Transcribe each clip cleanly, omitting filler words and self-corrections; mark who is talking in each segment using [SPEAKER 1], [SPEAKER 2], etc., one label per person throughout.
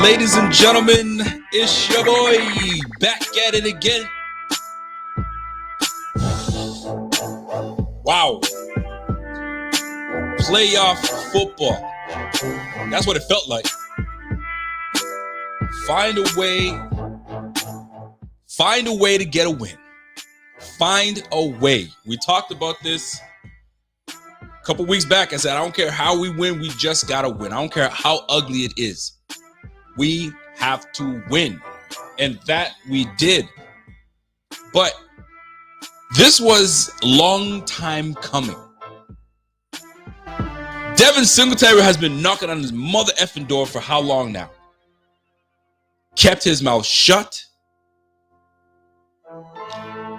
[SPEAKER 1] Ladies and gentlemen, it's your boy back at it again. Wow. Playoff football. That's what it felt like. Find a way to get a win. Find a way. We talked about this a couple weeks back. I said, I don't care how we win, we just gotta win. I don't care how ugly it is. We have to win. And that we did. But this was a long time coming. Devin Singletary has been knocking on his mother effing door for how long now? Kept his mouth shut,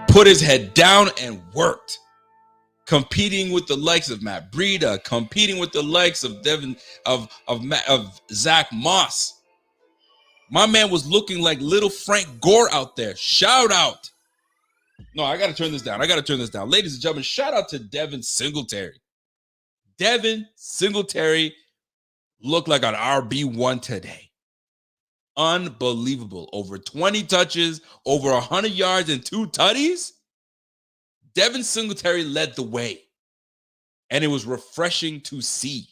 [SPEAKER 1] put his head down and worked. Competing with the likes of Matt Breida, competing with the likes of Zach Moss. My man was looking like little Frank Gore out there. Shout out. No, I got to turn this down. Ladies and gentlemen, shout out to Devin Singletary. Devin Singletary looked like an RB1 today. Unbelievable. Over 20 touches, over 100 yards and 2 tutties. Devin Singletary led the way. And it was refreshing to see.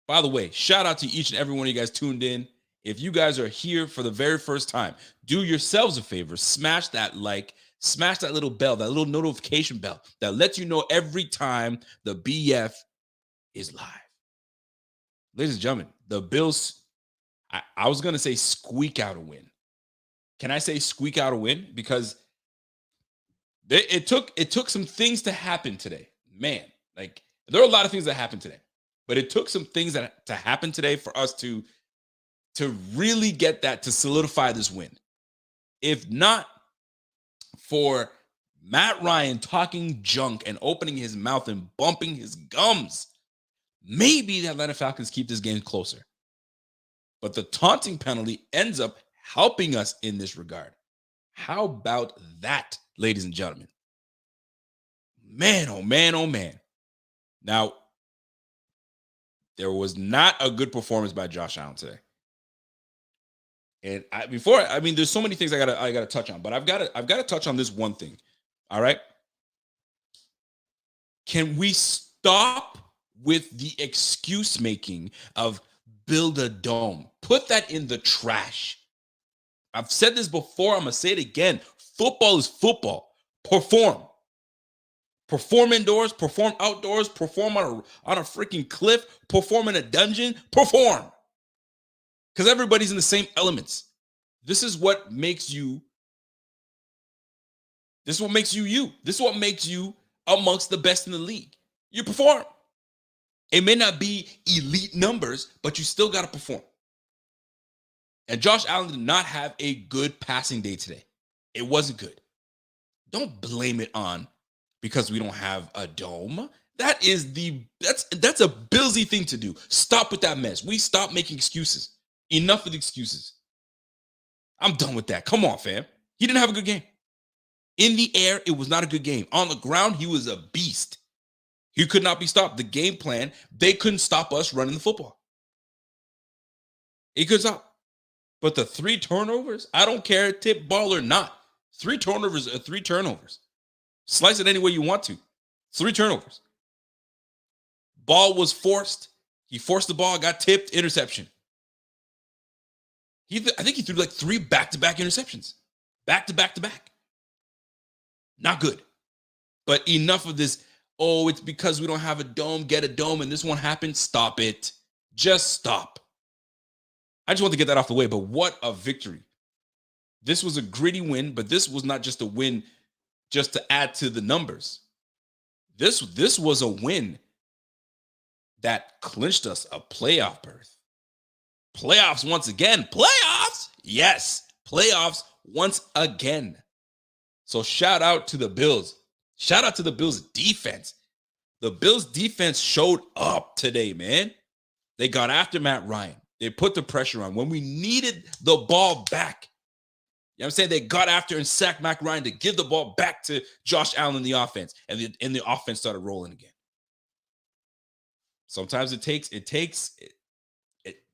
[SPEAKER 1] By the way, shout out to each and every one of you guys tuned in. If you guys are here for the very first time, do yourselves a favor. Smash that like, smash that little bell, that little notification bell that lets you know every time the BF is live. Ladies and gentlemen, the Bills, I was going to say squeak out a win. Can I say squeak out a win? Because it took some things to happen today. Man, like there are a lot of things that happened today. But it took some things to happen today for us to really get that, to solidify this win. If not for Matt Ryan talking junk and opening his mouth and bumping his gums, maybe the Atlanta Falcons keep this game closer. But the taunting penalty ends up helping us in this regard. How about that, ladies and gentlemen? Man, oh man, oh man. Now, there was not a good performance by Josh Allen today. And there's so many things I gotta touch on, but I've got to touch on this one thing. All right. Can we stop with the excuse making of build a dome? Put that in the trash. I've said this before. I'm gonna say it again. Football is football. Perform indoors, perform outdoors, perform on a freaking cliff, perform in a dungeon, perform. Because everybody's in the same elements. This is what makes you. This is what makes you you. This is what makes you amongst the best in the league. You perform. It may not be elite numbers, but you still got to perform. And Josh Allen did not have a good passing day today. It wasn't good. Don't blame it on because we don't have a dome. That's a Billsy thing to do. Stop with that mess. We stop making excuses. Enough of the excuses. I'm done with that. Come on, fam. He didn't have a good game. In the air, it was not a good game. On the ground, he was a beast. He could not be stopped. The game plan, they couldn't stop us running the football. He could stop. But the 3 turnovers, I don't care, tip ball or not. 3 turnovers are 3 turnovers. Slice it any way you want to. 3 turnovers. Ball was forced. He forced the ball, got tipped, interception. I think he threw like 3 back-to-back interceptions. Back-to-back-to-back. Not good. But enough of this, oh, it's because we don't have a dome, get a dome, and this won't happen. Stop it. Just stop. I just want to get that off the way, but what a victory. This was a gritty win, but this was not just a win just to add to the numbers. This was a win that clinched us a playoff berth. Playoffs once again. Playoffs? Yes. Playoffs once again. So shout out to the Bills. Shout out to the Bills defense. The Bills defense showed up today, man. They got after Matt Ryan. They put the pressure on when we needed the ball back. You know what I'm saying? They got after and sacked Matt Ryan to give the ball back to Josh Allen in the offense. And the offense started rolling again. Sometimes it takes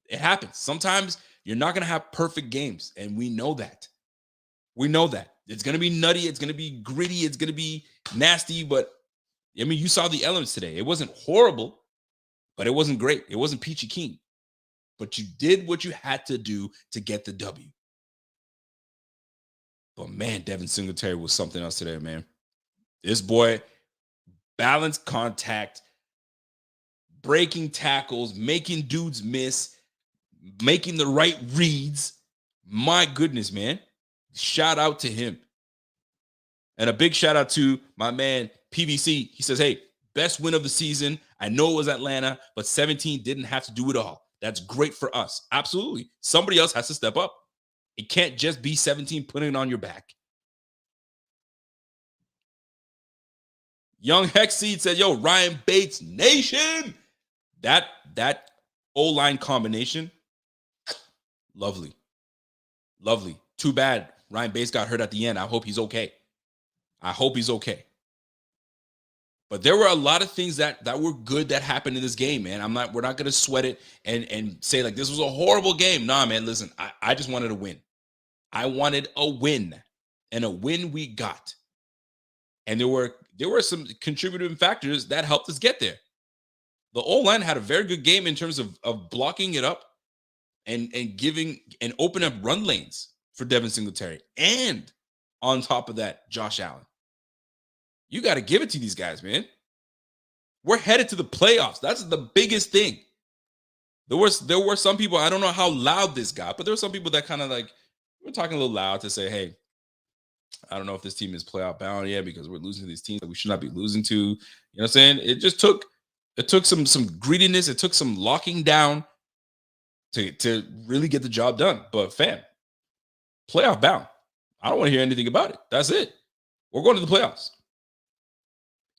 [SPEAKER 1] It happens. Sometimes you're not going to have perfect games, and we know that. We know that. It's going to be nutty. It's going to be gritty. It's going to be nasty. But, I mean, you saw the elements today. It wasn't horrible, but it wasn't great. It wasn't peachy keen. But you did what you had to do to get the W. But, man, Devin Singletary was something else today, man. This boy, balanced contact, breaking tackles, making dudes miss, making the right reads. My goodness, man. Shout out to him. And a big shout out to my man, PVC. He says, hey, best win of the season. I know it was Atlanta, but 17 didn't have to do it all. That's great for us. Absolutely. Somebody else has to step up. It can't just be 17 putting it on your back. Young Hexseed said, yo, Ryan Bates Nation. That O-line combination, lovely. Lovely. Too bad Ryan Bates got hurt at the end. I hope he's okay. But there were a lot of things that were good that happened in this game, man. We're not gonna sweat it and say like this was a horrible game. Nah, man. Listen, I just wanted a win. I wanted a win, and a win we got. And there were some contributing factors that helped us get there. The O-line had a very good game in terms of blocking it up and giving and opening up run lanes for Devin Singletary. And on top of that, Josh Allen. You got to give it to these guys, man. We're headed to the playoffs. That's the biggest thing. There were some people, I don't know how loud this got, but there were some people that kind of like, we're talking a little loud to say, hey, I don't know if this team is playoff bound yet because we're losing to these teams that we should not be losing to. You know what I'm saying? It took some greediness. It took some locking down to really get the job done. But fam, playoff bound. I don't want to hear anything about it. That's it. We're going to the playoffs.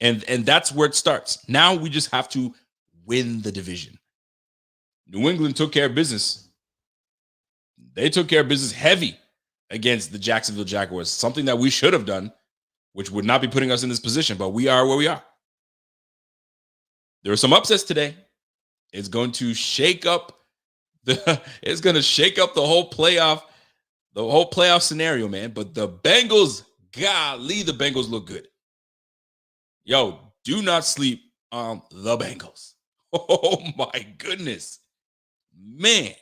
[SPEAKER 1] And that's where it starts. Now we just have to win the division. New England took care of business. They took care of business heavy against the Jacksonville Jaguars, something that we should have done, which would not be putting us in this position, but we are where we are. There are some upsets today. It's going to shake up the whole playoff scenario, man. But the Bengals, golly, the Bengals look good. Yo, do not sleep on the Bengals. Oh my goodness. Man.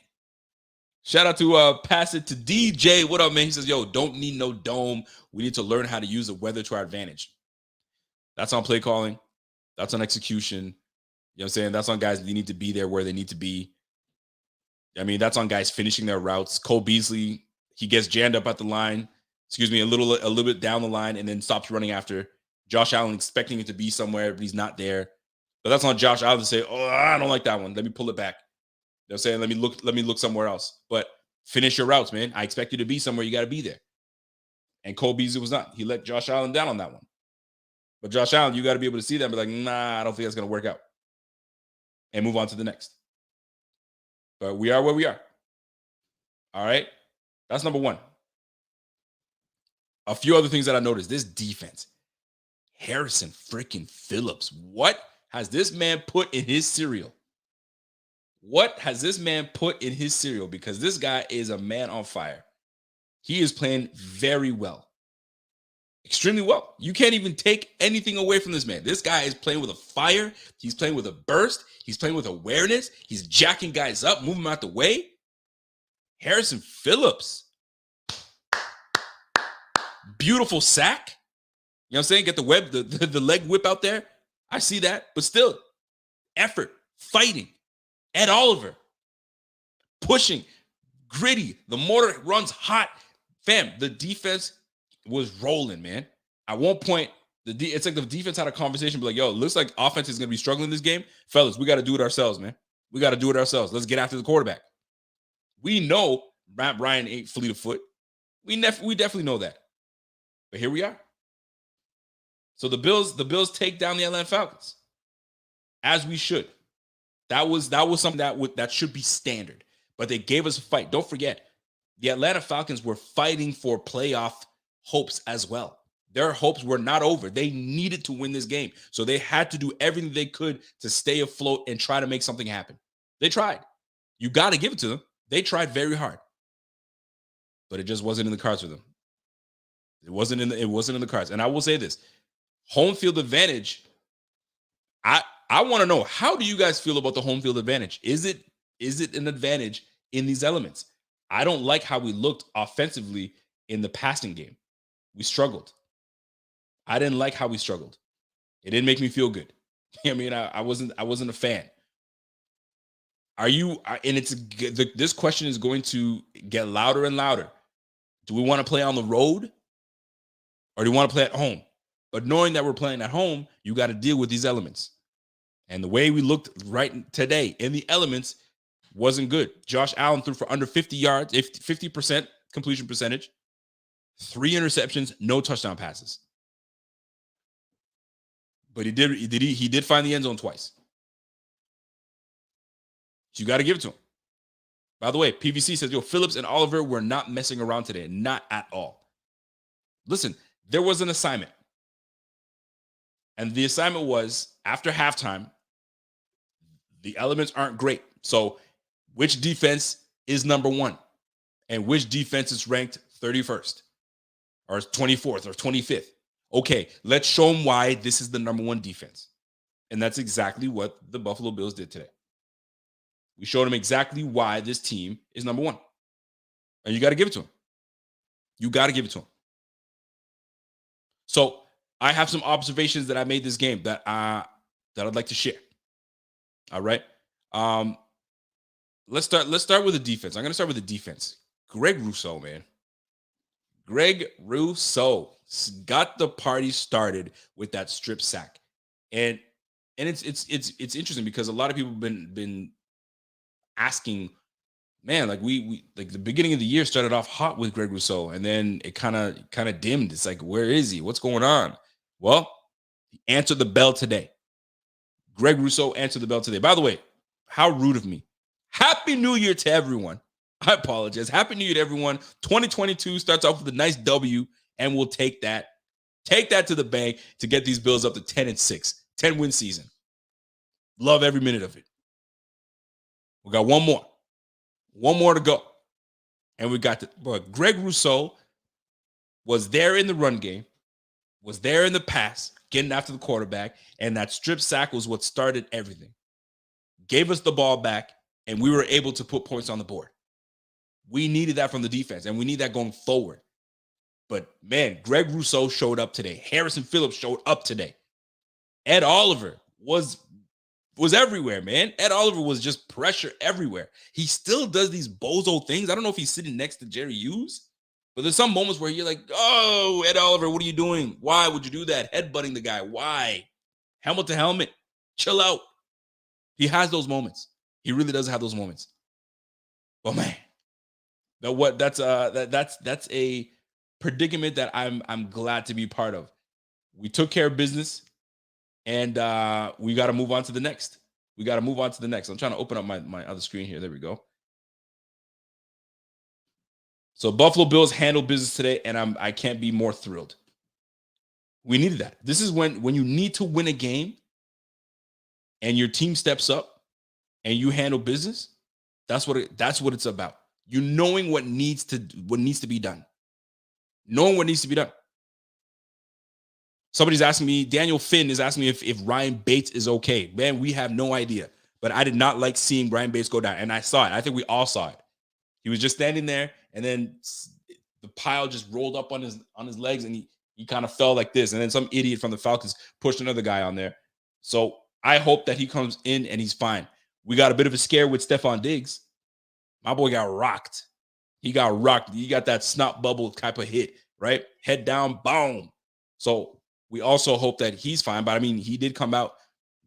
[SPEAKER 1] Shout out to Pass It to DJ. What up, man? He says, yo, don't need no dome. We need to learn how to use the weather to our advantage. That's on play calling. That's on execution. You know what I'm saying? That's on guys that need to be there where they need to be. I mean, that's on guys finishing their routes. Cole Beasley, he gets jammed up at the line. A little bit down the line and then stops running after. Josh Allen expecting it to be somewhere, but he's not there. But that's on Josh Allen to say, oh, I don't like that one. Let me pull it back. They're saying, let me look somewhere else. But finish your routes, man. I expect you to be somewhere. You got to be there. And Cole Beasley was not. He let Josh Allen down on that one. But Josh Allen, you got to be able to see that and be like, nah, I don't think that's going to work out. And move on to the next. But we are where we are. All right? That's number one. A few other things that I noticed. This defense. Harrison freaking Phillips. What has this man put in his cereal? Because this guy is a man on fire. He is playing very well. Extremely well. You can't even take anything away from this man. This guy is playing with a fire. He's playing with a burst. He's playing with awareness. He's jacking guys up, moving them out the way. Harrison Phillips. Beautiful sack. You know what I'm saying? Get the leg whip out there. I see that. But still, effort, fighting. Ed Oliver, pushing, gritty. The mortar runs hot. Fam, the defense was rolling, man. At one point, it's like the defense had a conversation, be like, yo, it looks like offense is going to be struggling this game. Fellas, we got to do it ourselves, man. We got to do it ourselves. Let's get after the quarterback. We know Matt Ryan ain't fleet of foot. We definitely know that. But here we are. So the Bills take down the Atlanta Falcons, as we should. That was something that should be standard. But they gave us a fight. Don't forget, the Atlanta Falcons were fighting for playoff hopes as well. Their hopes were not over. They needed to win this game. So they had to do everything they could to stay afloat and try to make something happen. They tried. You got to give it to them. They tried very hard, but it just wasn't in the cards for them. It wasn't in the cards. And I will say this: home field advantage. I want to know, how do you guys feel about the home field advantage? Is it an advantage in these elements? I don't like how we looked offensively in the passing game. We struggled. I didn't like how we struggled. It didn't make me feel good. I mean, I wasn't a fan. Are you? And this question is going to get louder and louder. Do we want to play on the road, or do we want to play at home? But knowing that we're playing at home, you got to deal with these elements. And the way we looked right today in the elements wasn't good. Josh Allen threw for under 50 yards, 50% completion percentage, 3 interceptions, no touchdown passes. But he did find the end zone twice. So you got to give it to him. By the way, PVC says, Phillips and Oliver were not messing around today. Not at all. Listen, there was an assignment. And the assignment was, after halftime, the elements aren't great. So which defense is number 1? And which defense is ranked 31st or 24th or 25th? Okay, let's show them why this is the number 1 defense. And that's exactly what the Buffalo Bills did today. We showed them exactly why this team is number 1. And you got to give it to them. You got to give it to them. So I have some observations that I made this game that I'd like to share. All right. Let's start with the defense. I'm going to start with the defense. Greg Rousseau, man. Greg Rousseau got the party started with that strip sack. And it's interesting because a lot of people have been asking, man, like we like the beginning of the year started off hot with Greg Rousseau, and then it kind of dimmed. It's like, where is he? What's going on? Well, he answered the bell today. Greg Rousseau answered the bell today. By the way, how rude of me. Happy New Year to everyone. I apologize. Happy New Year to everyone. 2022 starts off with a nice W, and we'll take that. Take that to the bank to get these Bills up to 10-6. 10-win season. Love every minute of it. We got one more. One more to go. And we got but Greg Rousseau was there in the run game, was there in the pass, getting after the quarterback, and that strip sack was what started everything. Gave us the ball back, and we were able to put points on the board. We needed that from the defense, and we need that going forward. But, man, Greg Rousseau showed up today. Harrison Phillips showed up today. Ed Oliver was everywhere, man. Ed Oliver was just pressure everywhere. He still does these bozo things. I don't know if he's sitting next to Jerry Hughes, but there's some moments where you're like, oh, Ed Oliver, what are you doing? Why would you do that? Headbutting the guy. Why? Helmet to helmet. Chill out. He has those moments. He really does have those moments. But man, that's a predicament that I'm glad to be part of. We took care of business, and we got to move on to the next. I'm trying to open up my other screen here. There we go. So Buffalo Bills handled business today, and I can't be more thrilled. We needed that. This is when you need to win a game and your team steps up and you handle business. That's what it's about. You knowing what needs to be done. Knowing what needs to be done. Somebody's asking me, Daniel Finn is asking me if Ryan Bates is okay. Man, we have no idea. But I did not like seeing Ryan Bates go down. And I saw it. I think we all saw it. He was just standing there, and then the pile just rolled up on his legs, and he kind of fell like this. And then some idiot from the Falcons pushed another guy on there. So I hope that he comes in and he's fine. We got a bit of a scare with Stephon Diggs. My boy got rocked. He got rocked. He got that snot bubble type of hit, right? Head down, boom. So we also hope that he's fine. But I mean, he did come out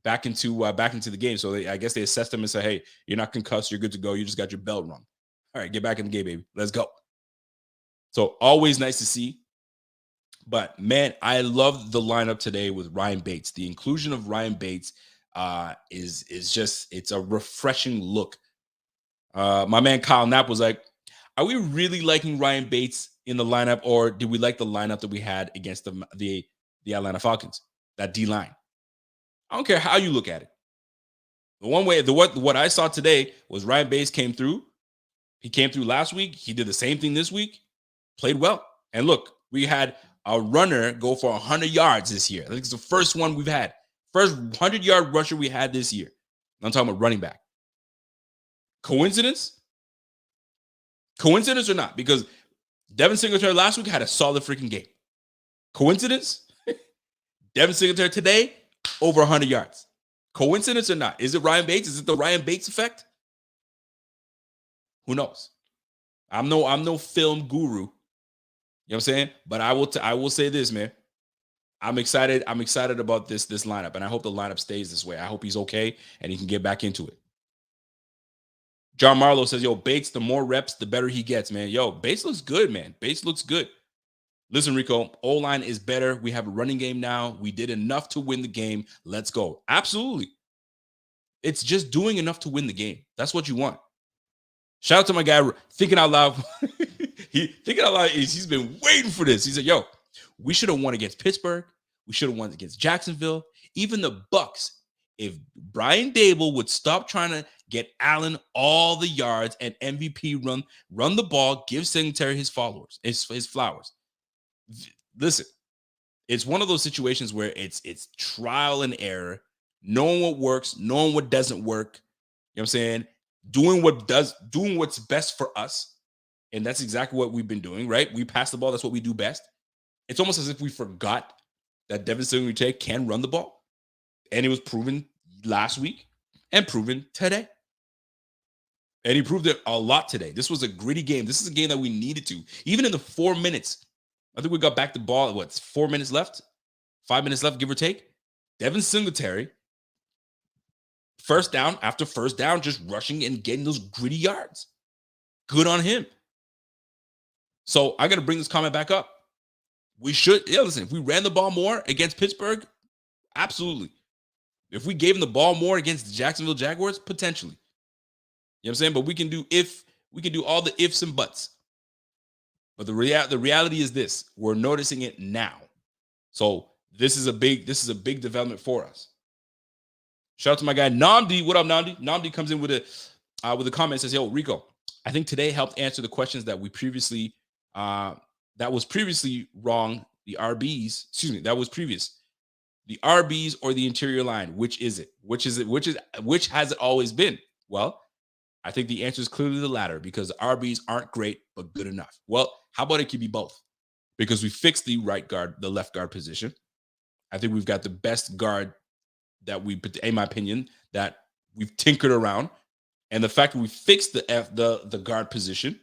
[SPEAKER 1] back into the game. So I guess they assessed him and said, hey, you're not concussed. You're good to go. You just got your belt rung. All right, get back in the game, baby. Let's go. So always nice to see. But, man, I love the lineup today with Ryan Bates. The inclusion of Ryan Bates is just – it's a refreshing look. My man Kyle Knapp was like, are we really liking Ryan Bates in the lineup, or did we like the lineup that we had against the Atlanta Falcons, that D-line? I don't care how you look at it. The one way, what I saw today was Ryan Bates came through. He came through last week. He did the same thing this week. Played well. And look, we had a runner go for 100 yards this year. I think it's the first one we've had. First 100-yard rusher we had this year. I'm talking about running back. Coincidence? Coincidence or not? Because Devin Singletary last week had a solid freaking game. Coincidence? Devin Singletary today, over 100 yards. Coincidence or not? Is it Ryan Bates? Is it the Ryan Bates effect? Who knows? I'm no film guru. You know what I'm saying? But I will say this, man. I'm excited. I'm excited about this lineup, and I hope the lineup stays this way. I hope he's okay and he can get back into it. John Marlowe says, yo, Bates, the more reps, the better he gets, man. Yo, Bates looks good, man. Bates looks good. Listen, Rico, O-line is better. We have a running game now. We did enough to win the game. Let's go. Absolutely. It's just doing enough to win the game. That's what you want. Shout out to my guy, Thinking Out Loud. Thinking Out Loud, he's been waiting for this. He said, yo, we should have won against Pittsburgh. We should have won against Jacksonville. Even the Bucks. If Brian Dable would stop trying to get Allen all the yards and MVP run the ball, give Singletary his flowers. Listen, it's one of those situations where it's trial and error, knowing what works, knowing what doesn't work. You know what I'm saying? Doing what's best for us. And that's exactly what we've been doing, right? We pass the ball. That's what we do best. It's almost as if we forgot that Devin Singletary can run the ball. And it was proven last week and proven today. And he proved it a lot today. This was a gritty game. This is a game that we needed to. Even in the 4 minutes, I think we got back the ball at 4 minutes left? 5 minutes left, give or take. Devin Singletary, first down after first down, just rushing and getting those gritty yards. Good on him. So I got to bring this comment back up. Listen, if we ran the ball more against Pittsburgh, absolutely. If we gave him the ball more against the Jacksonville Jaguars, potentially. You know what I'm saying? But we can do all the ifs and buts. But the reality is this: we're noticing it now. So this is a big development for us. Shout out to my guy Namdi. What up, Namdi? Namdi comes in with a comment, says, "Yo, Rico, I think today helped answer the questions that we previously that was previously wrong. The RBs, excuse me, that was previous. The RBs or the interior line? Which is it? Which has it always been? Well, I think the answer is clearly the latter, because the RBs aren't great, but good enough. Well, how about it could be both? Because we fixed the left guard position. I think we've got the best guard that in my opinion, that we've tinkered around. And the fact that we fixed the guard position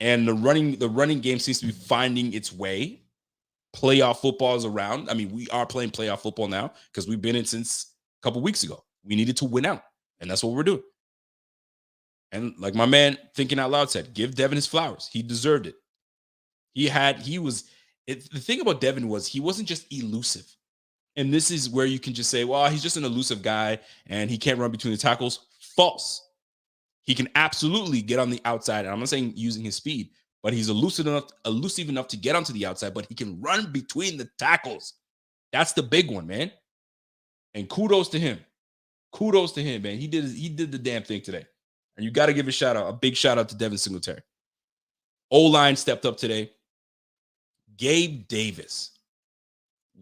[SPEAKER 1] and the running game seems to be finding its way. Playoff football is around. I mean, we are playing playoff football now because we've been in since a couple weeks ago. We needed to win out, and that's what we're doing. And like my man Thinking Out Loud said, give Devin his flowers. He deserved it. The thing about Devin was he wasn't just elusive. And this is where you can just say, well, he's just an elusive guy and he can't run between the tackles. False. He can absolutely get on the outside. And I'm not saying using his speed, but he's elusive enough to get onto the outside, but he can run between the tackles. That's the big one, man. And kudos to him. Kudos to him, man. He did the damn thing today. And you got to give a big shout out to Devin Singletary. O-line stepped up today. Gabe Davis.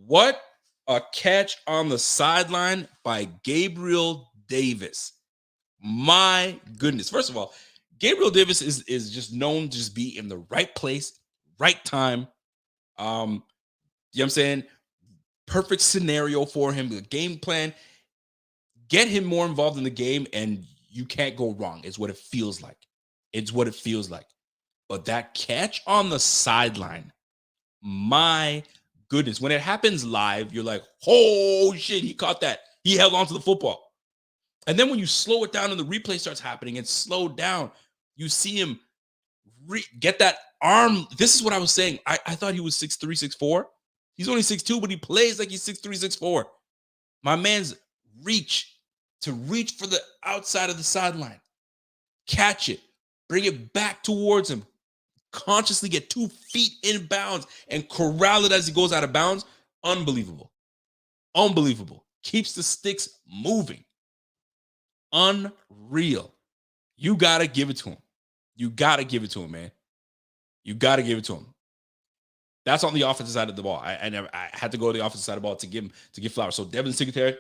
[SPEAKER 1] What a catch on the sideline by Gabriel Davis. My goodness. First of all, Gabriel Davis is just known to just be in the right place, right time. You know what I'm saying? Perfect scenario for him. The game plan. Get him more involved in the game and you can't go wrong. It's what it feels like. But that catch on the sideline, my goodness. When it happens live, you're like, oh shit, he caught that. He held on to the football. And then when you slow it down and the replay starts happening and slowed down, you see him get that arm. This is what I was saying. I thought he was 6'3", 6'4". He's only 6'2", but he plays like he's 6'3", 6'4". My man's reach for the outside of the sideline, catch it, bring it back towards him, consciously get 2 feet in bounds and corral it as he goes out of bounds. Unbelievable. Keeps the sticks moving. Unreal. You got to give it to him. You got to give it to him, man. You got to give it to him. That's on the offensive side of the ball. I had to go to the offensive side of the ball to give flowers. So Devin Singletary,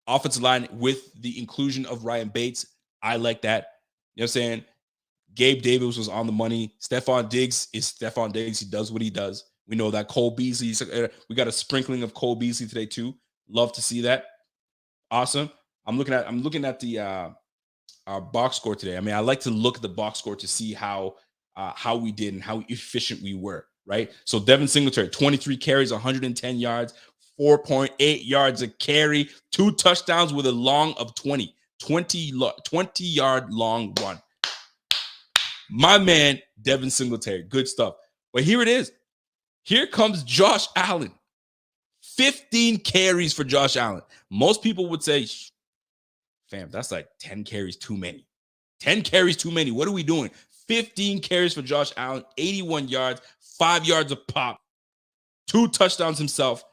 [SPEAKER 1] offensive line with the inclusion of Ryan Bates. I like that. You know what I'm saying? Gabe Davis was on the money. Stephon Diggs is Stephon Diggs. He does what he does. We know that. Cole Beasley. We got a sprinkling of Cole Beasley today too. Love to see that. Awesome. I'm looking at the our box score today. I mean, I like to look at the box score to see how we did and how efficient we were. Right. So Devin Singletary, 23 carries, 110 yards, 4.8 yards a carry, 2 touchdowns with a long of 20 yard long run. My man, Devin Singletary, good stuff. But here it is. Here comes Josh Allen. 15 carries for Josh Allen. Most people would say, fam, that's like 10 carries too many. 10 carries too many. What are we doing? 15 carries for Josh Allen, 81 yards, 5 yards a pop, 2 touchdowns himself,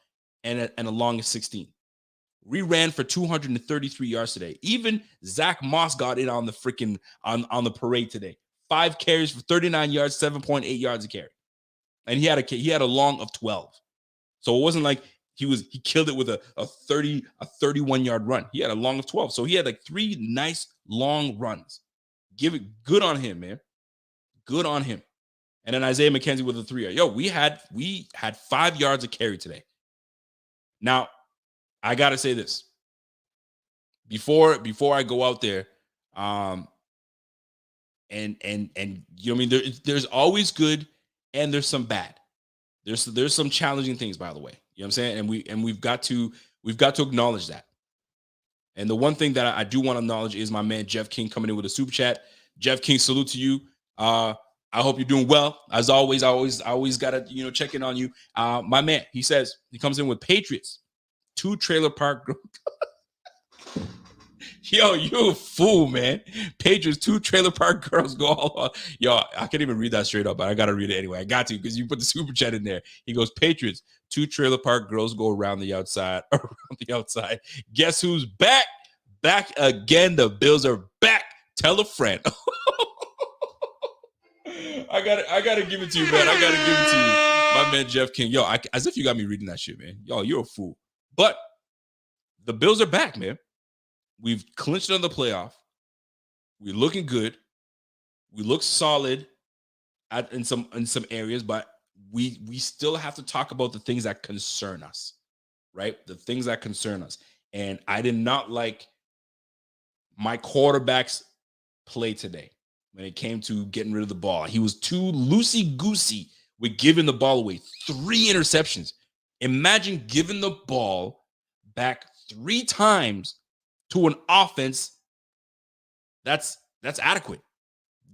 [SPEAKER 1] and a long of 16. We ran for 233 yards today. Even Zach Moss got in on the freaking on the parade today. 5 carries for 39 yards, 7.8 yards a carry. And he had a long of 12. So it wasn't like he killed it with a 31-yard run. He had a long of 12. So he had like 3 nice long runs. Give it good on him, man. Good on him. And then Isaiah McKenzie with a 3-yard. Yo, we had 5 yards a carry today. Now, I gotta say this. Before I go out there, and you know what I mean, there's always good and there's some bad. There's some challenging things, by the way. You know what I'm saying? And we've got to acknowledge that. And the one thing that I do want to acknowledge is my man Jeff King coming in with a super chat. Jeff King, salute to you. I hope you're doing well. As always, I always gotta check in on you. My man, he says he comes in with Patriots, 2 trailer park. Yo, you a fool, man. Patriots, 2 trailer park girls go all on. Yo, I can't even read that straight up, but I got to read it anyway. I got to because you put the super chat in there. He goes, Patriots, 2 trailer park girls go around the outside. Guess who's back? Back again. The Bills are back. Tell a friend. I gotta give it to you, man. I gotta give it to you. My man, Jeff King. Yo, as if you got me reading that shit, man. Yo, you're a fool. But the Bills are back, man. We've clinched on the playoff. We're looking good. We look solid in some areas, but we still have to talk about the things that concern us, right? The things that concern us. And I did not like my quarterback's play today when it came to getting rid of the ball. He was too loosey-goosey with giving the ball away. 3 interceptions. Imagine giving the ball back 3 times to an offense that's adequate.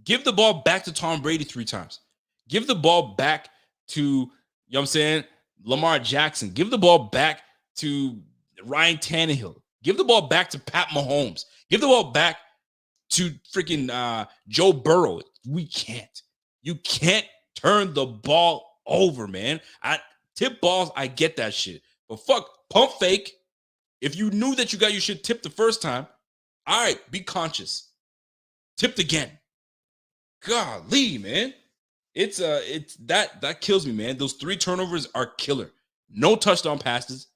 [SPEAKER 1] Give the ball back to Tom Brady 3 times. Give the ball back to, you know what I'm saying, Lamar Jackson. Give the ball back to Ryan Tannehill. Give the ball back to Pat Mahomes. Give the ball back to freaking Joe Burrow. We can't. You can't turn the ball over, man. Tip balls, I get that shit. But fuck, pump fake. If you knew that you got your shit tipped the first time, all right, be conscious. Tipped again. Golly, man. It's that kills me, man. Those 3 turnovers are killer. No touchdown passes.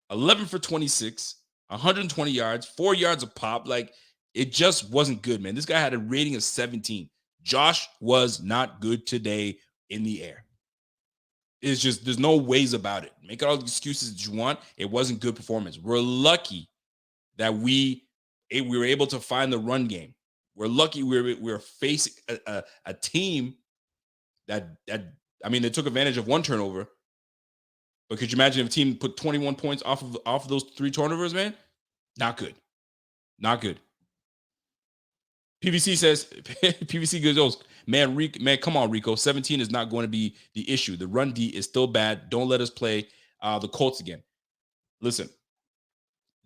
[SPEAKER 1] 11 for 26, 120 yards, 4 yards a pop. Like, it just wasn't good, man. This guy had a rating of 17. Josh was not good today in the air. It's just, there's no ways about it. Make all the excuses that you want. It wasn't good performance. We're lucky that we were able to find the run game. We're lucky we're facing a team that I mean, they took advantage of 1 turnover. But could you imagine if a team put 21 points off of those 3 turnovers, man? Not good. Not good. PVC says, PVC goes, man, come on, Rico. 17 is not going to be the issue. The run D is still bad. Don't let us play the Colts again. Listen,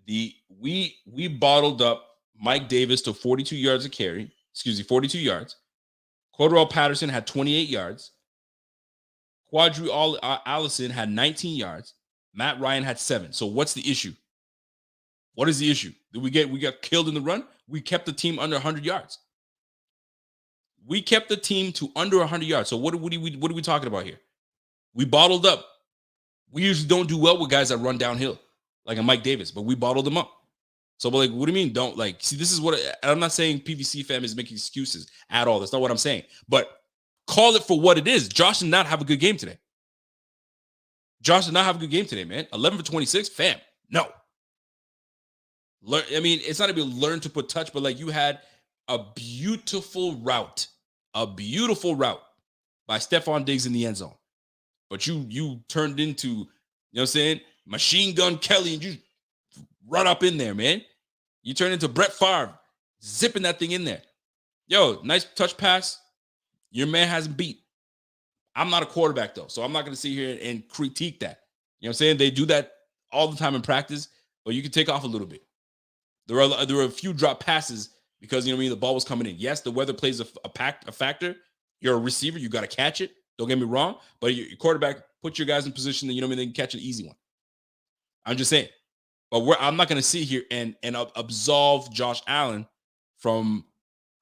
[SPEAKER 1] we bottled up Mike Davis to 42 yards a carry. 42 yards. Cordell Patterson had 28 yards. Quadri Allison had 19 yards. Matt Ryan had 7. So what's the issue? What is the issue? Did we got killed in the run? We kept the team under 100 yards. We kept the team to under 100 yards. So what are we talking about here? We bottled up. We usually don't do well with guys that run downhill, like a Mike Davis, but we bottled them up. So, but like, what do you mean? Don't like see? This is what I'm not saying. PVC fam is making excuses at all. That's not what I'm saying. But call it for what it is. Josh did not have a good game today. Josh did not have a good game today, man. 11 for 26, fam. No. I mean, it's not even learn to put touch, but like you had a beautiful route by Stephon Diggs in the end zone. But you turned into, you know what I'm saying, Machine Gun Kelly, and you run up in there, man. You turn into Brett Favre, zipping that thing in there. Yo, nice touch pass. Your man hasn't beat. I'm not a quarterback, though, so I'm not going to sit here and critique that. You know what I'm saying? They do that all the time in practice, but you can take off a little bit. There were a few drop passes because, you know what I mean, the ball was coming in. Yes, the weather plays a factor. You're a receiver. You got to catch it. Don't get me wrong. But your quarterback, put your guys in position that, you know what I mean, they can catch an easy one. I'm just saying. But I'm not going to sit here and absolve Josh Allen from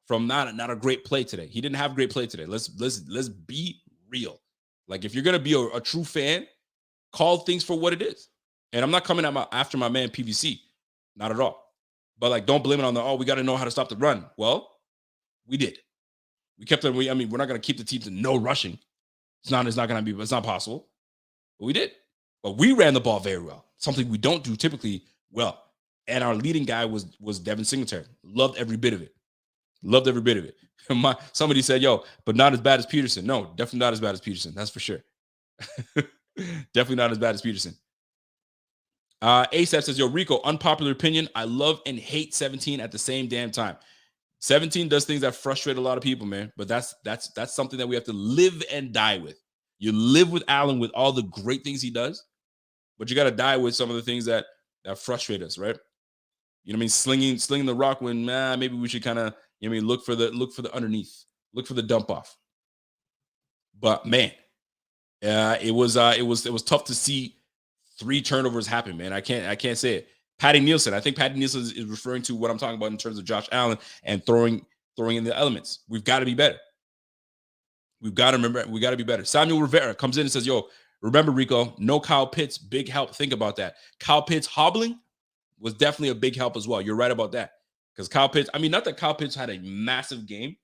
[SPEAKER 1] not a great play today. He didn't have a great play today. Let's be real. Like, if you're going to be a true fan, call things for what it is. And I'm not coming after my man PVC. Not at all. But like, don't blame it on we got to know how to stop the run. Well, we did. We kept it. I mean, we're not going to keep the team to no rushing. It's not possible. But we did. But we ran the ball very well. Something we don't do typically well. And our leading guy was Devin Singletary. Loved every bit of it. Somebody said, yo, but not as bad as Peterson. No, definitely not as bad as Peterson. That's for sure. Definitely not as bad as Peterson. ASAP says, yo, Rico, unpopular opinion. I love and hate 17 at the same damn time. 17 does things that frustrate a lot of people, man. But that's something that we have to live and die with. You live with Allen with all the great things he does, but you got to die with some of the things that frustrate us, right? You know what I mean? Slinging the rock when maybe we should kind of, you know what I mean, look for the underneath, look for the dump off. But man, it was tough to see 3 turnovers happen, man. I can't say it. Patty Nielsen. I think Patty Nielsen is referring to what I'm talking about in terms of Josh Allen and throwing in the elements. We've got to be better. We've got to remember. We got to be better. Samuel Rivera comes in and says, yo, remember, Rico, no Kyle Pitts, big help. Think about that. Kyle Pitts hobbling was definitely a big help as well. You're right about that. Because Kyle Pitts, I mean, not that Kyle Pitts had a massive game.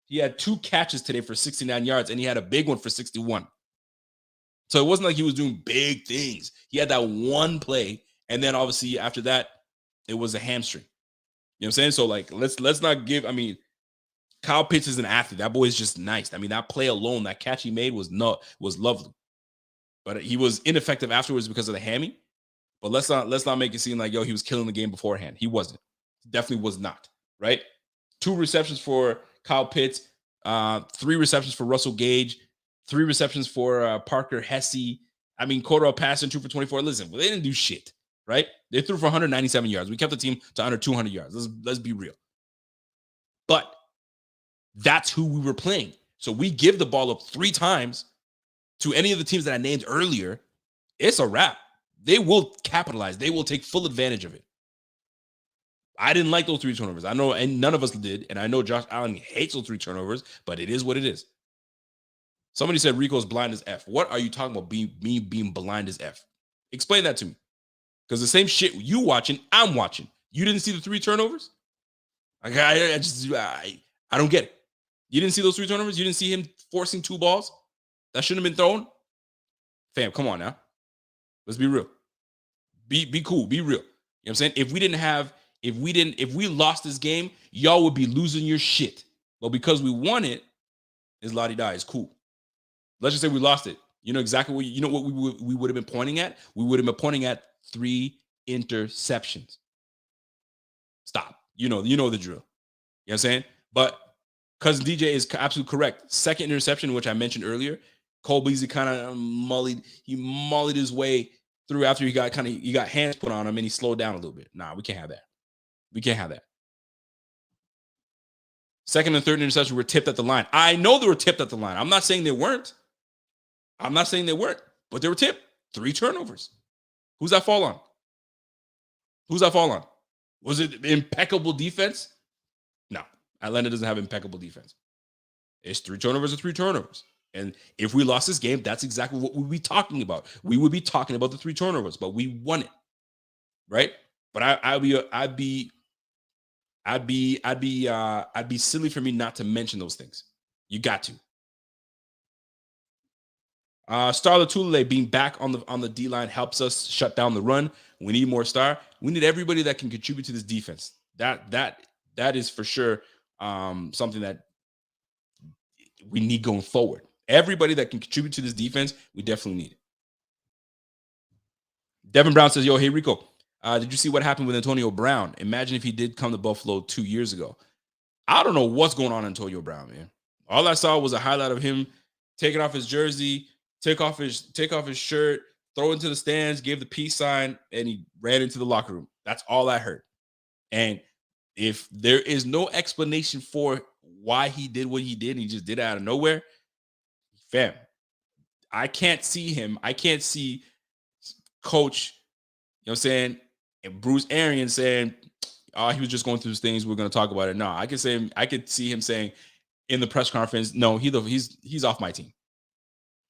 [SPEAKER 1] He had 2 catches today for 69 yards, and he had a big one for 61. So it wasn't like he was doing big things. He had that one play, and then obviously after that, it was a hamstring. You know what I'm saying? So like, let's not give. I mean, Kyle Pitts is an athlete. That boy is just nice. I mean, that play alone, that catch he made was lovely. But he was ineffective afterwards because of the hammy. But let's not make it seem like, yo, he was killing the game beforehand. He wasn't. Definitely was not. Right? 2 receptions for Kyle Pitts, 3 receptions for Russell Gage, 3 receptions for Parker Hesse. I mean, Cordell Patterson 2 for 24. Listen, they didn't do shit. Right? They threw for 197 yards. We kept the team to under 200 yards. Let's be real. But that's who we were playing. So we give the ball up 3 times to any of the teams that I named earlier. It's a wrap. They will capitalize. They will take full advantage of it. I didn't like those 3 turnovers. I know, and none of us did. And I know Josh Allen hates those 3 turnovers, but it is what it is. Somebody said Rico's blind as F. What are you talking about? Me being blind as F? Explain that to me. Because the same shit you watching, I'm watching. You didn't see the 3 turnovers? Like, I don't get it. You didn't see those 3 turnovers? You didn't see him forcing 2 balls that shouldn't have been thrown? Fam, come on now. Let's be real. Be cool. Be real. You know what I'm saying? If we lost this game, y'all would be losing your shit. But because we won it, it's la-di-da. It's cool. Let's just say we lost it. You know exactly what we would have been pointing at? We would have been pointing at 3 interceptions. Stop. You know the drill. You know what I'm saying? But Cousin DJ is absolutely correct. Second interception, which I mentioned earlier, Cole Beasley kind of mullied his way through after he got hands put on him and he slowed down a little bit. Nah, we can't have that. We can't have that. Second and third interception were tipped at the line. I know they were tipped at the line. I'm not saying they weren't. But they were tipped. 3 turnovers. Who's that fall on? Who's that fall on? Was it impeccable defense? No, Atlanta doesn't have impeccable defense. It's 3 turnovers or 3 turnovers. And if we lost this game, that's exactly what we'd be talking about. We would be talking about the 3 turnovers, but we won it, right? But I'd be silly for me not to mention those things. You got to. Star Latulele being back on the D line helps us shut down the run. We need more star. We need everybody that can contribute to this defense. That is for sure something that we need going forward. Everybody that can contribute to this defense, we definitely need it. Devin Brown says, "Yo, hey Rico, did you see what happened with Antonio Brown? Imagine if he did come to Buffalo 2 years ago." I don't know what's going on Antonio Brown, man. All I saw was a highlight of him taking off his jersey, take off his shirt, throw into the stands, gave the peace sign, and he ran into the locker room. That's all I heard. And if there is no explanation for why he did what he did, and he just did it out of nowhere, fam, I can't see him. I can't see Coach, you know what I'm saying, and Bruce Arians saying, "Oh, he was just going through these things. We're going to talk about it." No, I could see him saying in the press conference, "No, he's off my team.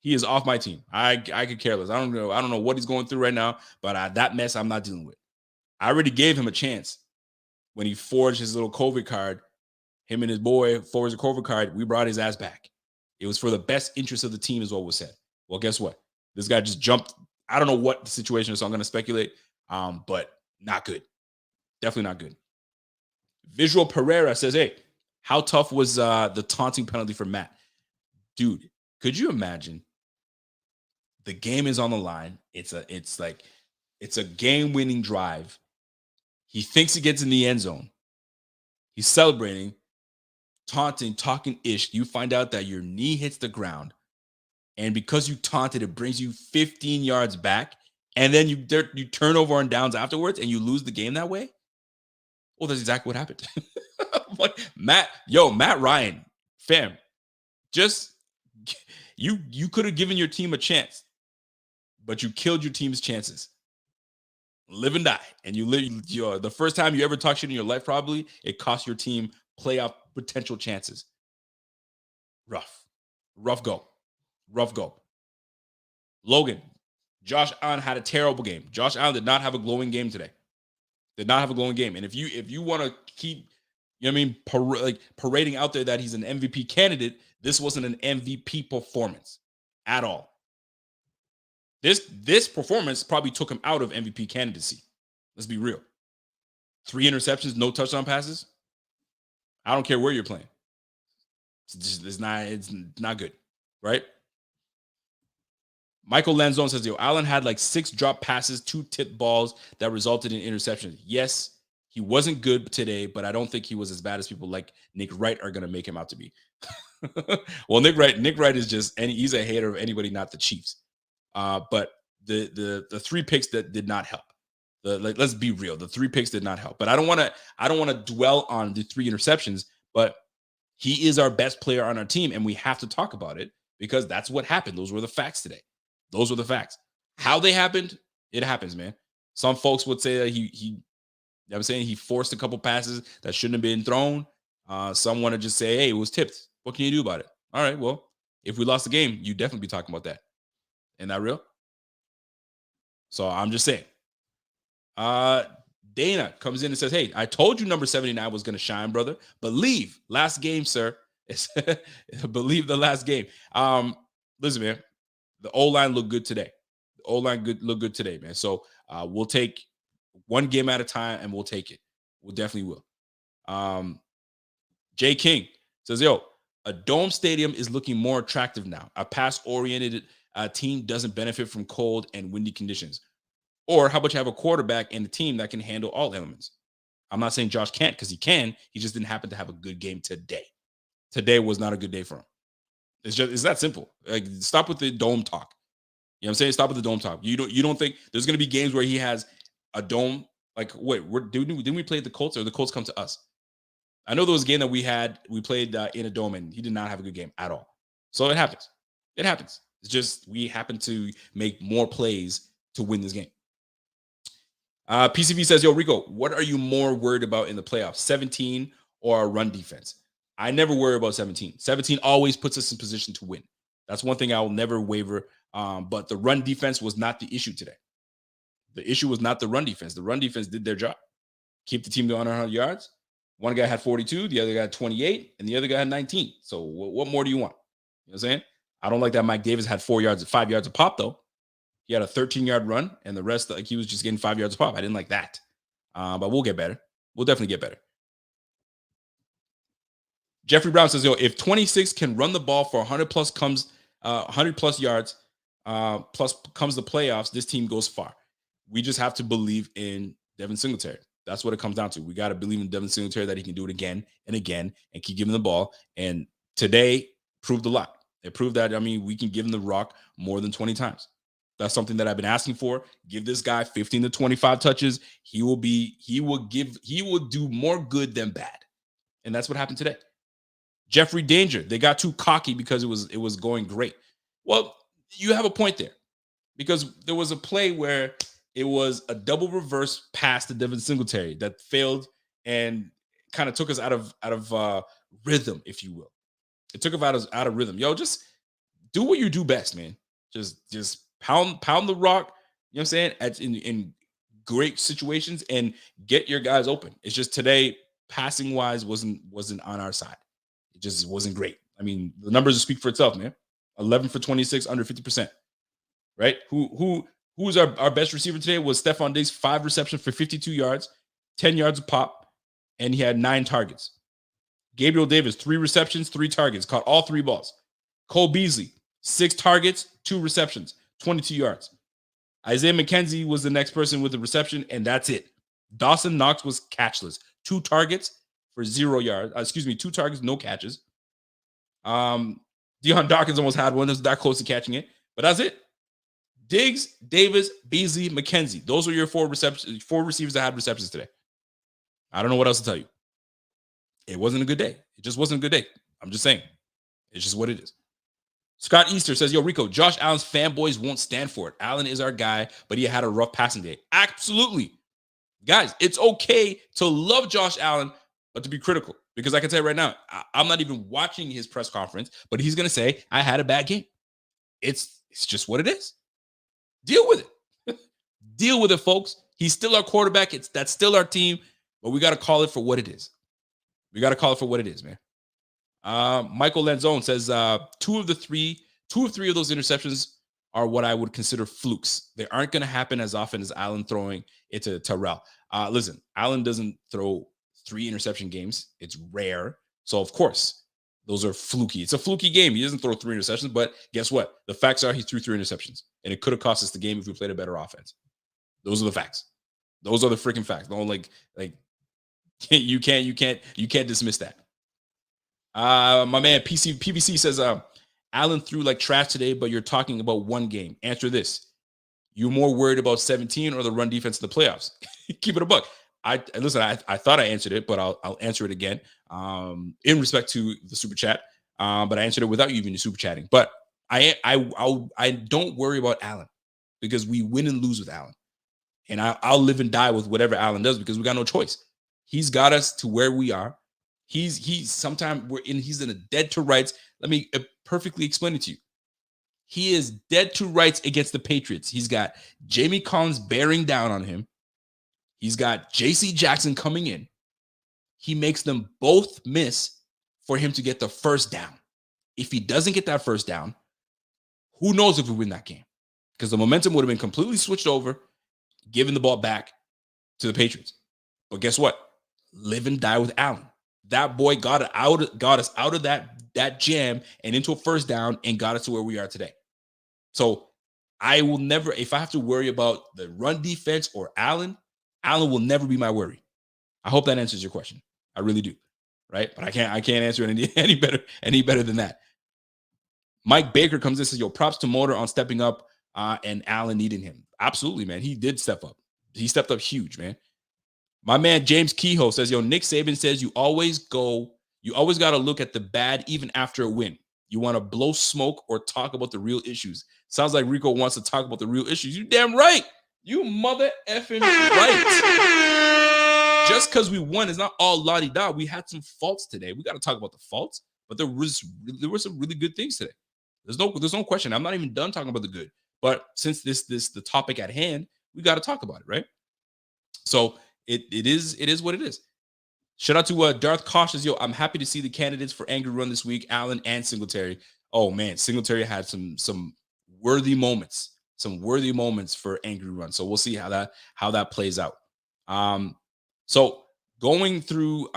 [SPEAKER 1] He is off my team. I could care less. I don't know what he's going through right now, but that mess I'm not dealing with. I already gave him a chance when he forged his little COVID card. Him and his boy forged a COVID card. We brought his ass back. It was for the best interest of the team, is what was said. Well, guess what? This guy just jumped. I don't know what the situation is, so I'm going to speculate, but not good. Definitely not good." Visual Pereira says, "Hey, how tough was the taunting penalty for Matt? Dude, could you imagine? The game is on the line. It's a game-winning drive. He thinks he gets in the end zone. He's celebrating, taunting, talking ish. You find out that your knee hits the ground. And because you taunted, it brings you 15 yards back. And then you turn over on downs afterwards and you lose the game that way." Well, that's exactly what happened. Matt Ryan, fam, just you could have given your team a chance, but you killed your team's chances. Live and die. And the first time you ever talk shit in your life, probably, it cost your team playoff potential chances. Rough go. Logan, Josh Allen had a terrible game. Josh Allen did not have a glowing game today. Did not have a glowing game. And if you want to keep, you know what I mean, parading out there that he's an MVP candidate, this wasn't an MVP performance at all. This performance probably took him out of MVP candidacy. Let's be real. 3 interceptions, no touchdown passes. I don't care where you're playing. It's not good, right? Michael Lanzone says, "Yo, Allen had like 6 drop passes, 2 tip balls that resulted in interceptions. Yes, he wasn't good today, but I don't think he was as bad as people like Nick Wright are going to make him out to be." Well, Nick Wright is he's a hater of anybody, not the Chiefs. But the 3 picks that did not help. Let's be real, the 3 picks did not help. But I don't want to dwell on the 3 interceptions, but he is our best player on our team, and we have to talk about it because that's what happened. Those were the facts today. Those were the facts. How they happened, it happens, man. Some folks would say that he forced a couple passes that shouldn't have been thrown. Some want to just say, "Hey, it was tipped. What can you do about it?" All right, well, if we lost the game, you'd definitely be talking about that. Isn't that real? So I'm just saying. Dana comes in and says, "Hey, I told you number 79 was going to shine, brother. Believe. Last game, sir." Believe the last game. Listen, man, the O-line looked good today. The O-line looked good today, man. So we'll take one game at a time, and we'll take it. We definitely will. Jay King says, "Yo, a dome stadium is looking more attractive now. A pass-oriented team doesn't benefit from cold and windy conditions. Or how about you have a quarterback and a team that can handle all elements?" I'm not saying Josh can't, because he can. He just didn't happen to have a good game today. Today was not a good day for him. It's that simple. Like, stop with the dome talk. You know what I'm saying? Stop with the dome talk. You don't think there's going to be games where he has a dome? Like, wait, didn't we play the Colts, or the Colts come to us? I know there was a game that we played in a dome, and he did not have a good game at all. So it happens. It happens. It's just we happen to make more plays to win this game. PCV says, yo, Rico, what are you more worried about in the playoffs, 17 or a run defense? I never worry about 17. 17 always puts us in position to win. That's one thing I will never waver. But the run defense was not the issue today. The issue was not the run defense. The run defense did their job. Keep the team to 100 yards. One guy had 42, the other guy had 28, and the other guy had 19. So what more do you want? You know what I'm saying? I don't like that Mike Davis had 5 yards of pop, though. He had a 13-yard run, and the rest, like, he was just getting 5 yards of pop. I didn't like that. But we'll get better. We'll definitely get better. Jeffrey Brown says, yo, if 26 can run the ball for 100 plus yards, plus comes the playoffs, this team goes far. We just have to believe in Devin Singletary. That's what it comes down to. We got to believe in Devin Singletary that he can do it again and again and keep giving the ball. And today proved a lot. It proved that, we can give him the rock more than 20 times. That's something that I've been asking for. Give this guy 15 to 25 touches. He will do more good than bad. And that's what happened today. Jeffrey Danger, they got too cocky because it was going great. Well, you have a point there, because there was a play where it was a double reverse pass to Devin Singletary that failed and kind of took us out of rhythm, if you will. It took us out of rhythm. Yo, just do what you do best, man. Just pound the rock, you know what I'm saying, in great situations and get your guys open. It's just today, passing wise, wasn't on our side. It just wasn't great. The numbers speak for itself, man. 11 for 26, under 50%. Right? Who's our best receiver today was Stephon Diggs, 5 receptions for 52 yards, 10 yards of pop, and he had 9 targets. Gabriel Davis, 3 receptions, 3 targets, caught all 3 balls. Cole Beasley, 6 targets, 2 receptions, 22 yards. Isaiah McKenzie was the next person with the reception, and that's it. Dawson Knox was catchless. 2 targets for 0 yards. 2 targets, no catches. Deion Dawkins almost had one. That was that close to catching it, but that's it. Diggs, Davis, Beasley, McKenzie. Those are your 4 receivers that had receptions today. I don't know what else to tell you. It wasn't a good day. It just wasn't a good day. I'm just saying. It's just what it is. Scott Easter says, yo, Rico, Josh Allen's fanboys won't stand for it. Allen is our guy, but he had a rough passing day. Absolutely. Guys, it's okay to love Josh Allen, but to be critical. Because I can tell you right now, I'm not even watching his press conference, but he's going to say, I had a bad game. It's just what it is. Deal with it. Deal with it, folks. He's still our quarterback. That's still our team, but we got to call it for what it is. We got to call it for what it is, man. Michael Lanzone says 2 of 3 of those interceptions are what I would consider flukes. They aren't going to happen as often as Allen throwing it to Terrell. Listen, Allen doesn't throw 3 interception games. It's rare. So, of course, those are fluky. It's a fluky game. He doesn't throw 3 interceptions, but guess what? The facts are he threw 3 interceptions, and it could have cost us the game if we played a better offense. Those are the facts. Those are the freaking facts. Don't like you can't dismiss that. My man PVC says Allen threw like trash today, but you're talking about one game. Answer this. You're more worried about 17 or the run defense in the playoffs? Keep it a buck. I thought I answered it, but I'll answer it again. In respect to the super chat. But I answered it without you even super chatting. But I don't worry about Allen, because we win and lose with Allen. And I'll live and die with whatever Allen does, because we got no choice. He's got us to where we are. He's sometimes he's in a dead to rights. Let me perfectly explain it to you. He is dead to rights against the Patriots. He's got Jamie Collins bearing down on him. He's got J.C. Jackson coming in. He makes them both miss for him to get the first down. If he doesn't get that first down, who knows if we win that game? Because the momentum would have been completely switched over, giving the ball back to the Patriots. But guess what? Live and die with Allen. That boy got us out of that jam and into a first down and got us to where we are today. So I will never, if I have to worry about the run defense or Allen will never be my worry. I hope that answers your question. I really do. Right? But I can't answer it any better than that. Mike Baker comes in and says, yo, props to Motor on stepping up and Allen needing him. Absolutely, man. He did step up. He stepped up huge, man. My man James Kehoe says, yo, Nick Saban says you always got to look at the bad even after a win. You want to blow smoke or talk about the real issues. Sounds like Rico wants to talk about the real issues. You're damn right. You mother effing right. Just because we won is not all la-di-da. We had some faults today. We got to talk about the faults, but there were some really good things today. There's no question. I'm not even done talking about the good. But since this the topic at hand, we got to talk about it, right? So it is what it is. Shout out to Darth Cautious. Yo, I'm happy to see the candidates for Angry Run this week, Allen and Singletary. Oh man, Singletary had some worthy moments, for Angry Run. So we'll see how that plays out. So going through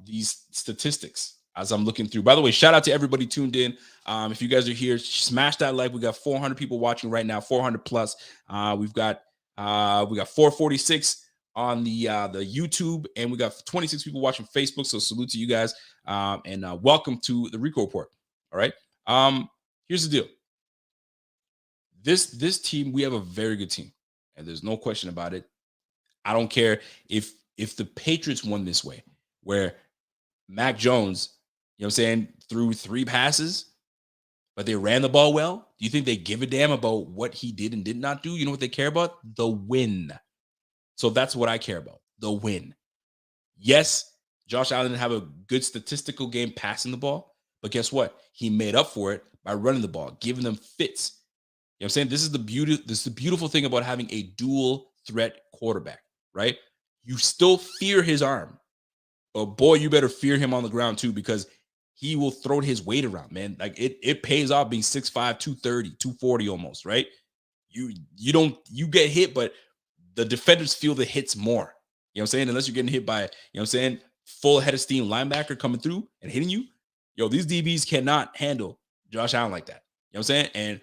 [SPEAKER 1] these statistics as I'm looking through. By the way, shout out to everybody tuned in. If you guys are here, smash that like. We got 400 people watching right now, 400 plus. We got 446 on the YouTube, and we got 26 people watching Facebook. So salute to you guys, and welcome to the Rico Report. All right. Here's the deal. This team, we have a very good team, and there's no question about it. I don't care if the Patriots won this way, where Mac Jones, you know what I'm saying, threw 3 passes, but they ran the ball well. Do you think they give a damn about what he did and did not do? You know what they care about? The win. So that's what I care about, the win. Yes, Josh Allen didn't have a good statistical game passing the ball, but guess what? He made up for it by running the ball, giving them fits. You know what I'm saying? This is the beautiful thing about having a dual threat quarterback, right? You still fear his arm, but boy, you better fear him on the ground too, because he will throw his weight around, man. Like it pays off being 6'5", 230, 240 almost, right? You get hit, but the defenders feel the hits more. You know what I'm saying? Unless you're getting hit by, you know what I'm saying, full head of steam linebacker coming through and hitting you. Yo, these DBs cannot handle Josh Allen like that. You know what I'm saying? And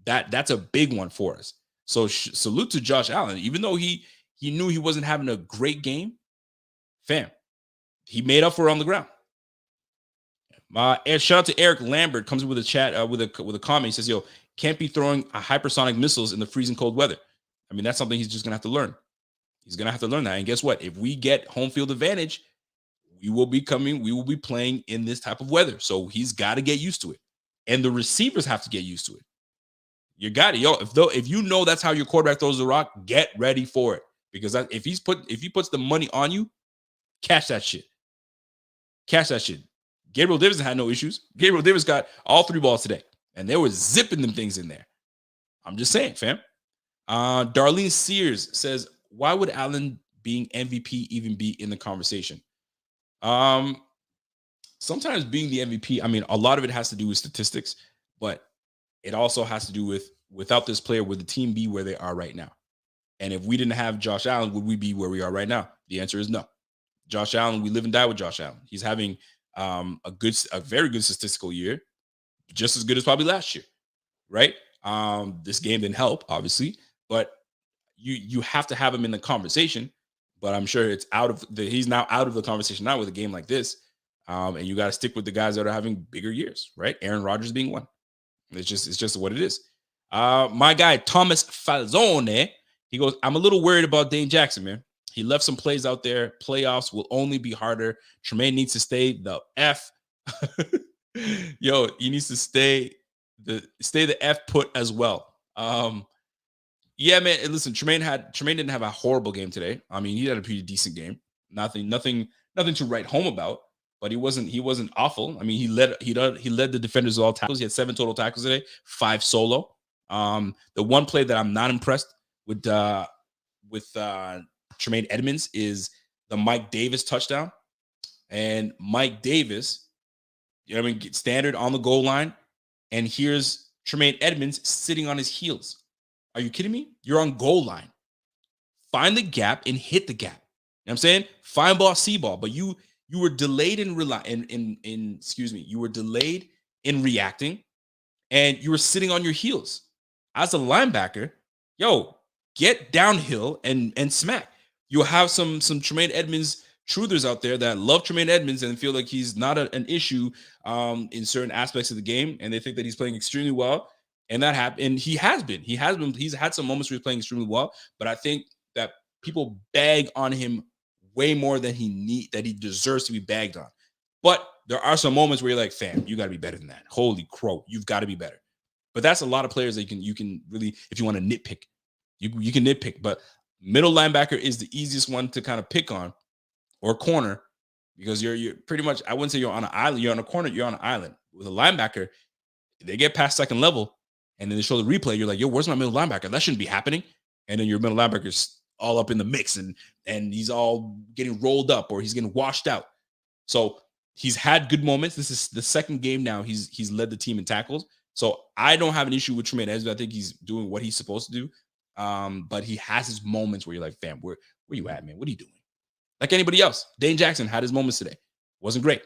[SPEAKER 1] that's a big one for us. So salute to Josh Allen. Even though he knew he wasn't having a great game, fam, he made up for it on the ground. And shout out to Eric Lambert, comes with a chat with a comment. He says, "Yo, can't be throwing hypersonic missiles in the freezing cold weather." I mean, that's something he's just gonna have to learn. He's gonna have to learn that. And guess what? If we get home field advantage, we will be playing in this type of weather. So he's got to get used to it, and the receivers have to get used to it. You got it, yo. If you know that's how your quarterback throws the rock, get ready for it, because if he puts the money on you, catch that shit. Catch that shit. Gabriel Davis had no issues. Gabriel Davis got all 3 balls today, and they were zipping them things in there. I'm just saying, fam. Darlene Sears says, "Why would Allen being MVP even be in the conversation?" Sometimes being the MVP, I mean, a lot of it has to do with statistics, but it also has to do with, without this player, would the team be where they are right now? And if we didn't have Josh Allen, would we be where we are right now? The answer is no. Josh Allen, we live and die with Josh Allen. He's having a very good statistical year, just as good as probably last year, right? This game didn't help, obviously, but you have to have him in the conversation. But I'm sure he's now out of the conversation now with a game like this. And you got to stick with the guys that are having bigger years, right? Aaron Rodgers being one. It's just what it is. My guy Thomas Falzone, he goes, "I'm a little worried about Dane Jackson, man. He left some plays out there. Playoffs will only be harder. Tremaine needs to stay the F." Yo, he needs to stay the F put as well. Yeah, man. Listen, Tremaine didn't have a horrible game today. I mean, he had a pretty decent game. Nothing to write home about. But he wasn't awful. I mean, he led the defenders with all tackles. He had 7 total tackles today, 5 solo. The one play that I'm not impressed with Tremaine Edmonds is the Mike Davis touchdown. And Mike Davis, you know what I mean, standard on the goal line, and here's Tremaine Edmonds sitting on his heels. Are you kidding me? You're on goal line. Find the gap and hit the gap. You know what I'm saying? Find ball, see ball. But you were delayed you were delayed in reacting, and you were sitting on your heels. As a linebacker, yo, get downhill and smack. You'll have some Tremaine Edmonds truthers out there that love Tremaine Edmonds and feel like he's not an issue in certain aspects of the game, and they think that he's playing extremely well. And that happened. And he has been. He's had some moments where he's playing extremely well, but I think that people bag on him way more than he deserves to be bagged on. But there are some moments where you're like, fam, you got to be better than that. Holy crow, you've got to be better. But that's a lot of players that you can really, if you want to nitpick, You can nitpick, but middle linebacker is the easiest one to kind of pick on, or corner, because you're pretty much, I wouldn't say you're on an island. You're on a corner. You're on an island. With a linebacker, they get past second level, and then they show the replay. You're like, yo, where's my middle linebacker? That shouldn't be happening. And then your middle linebacker's all up in the mix, and he's all getting rolled up, or he's getting washed out. So he's had good moments. This is the second game now he's led the team in tackles. So I don't have an issue with Tremaine Edmonds. I think he's doing what he's supposed to do. But he has his moments where you're like, fam, where you at, man? What are you doing? Like anybody else. Dane Jackson had his moments today. Wasn't great.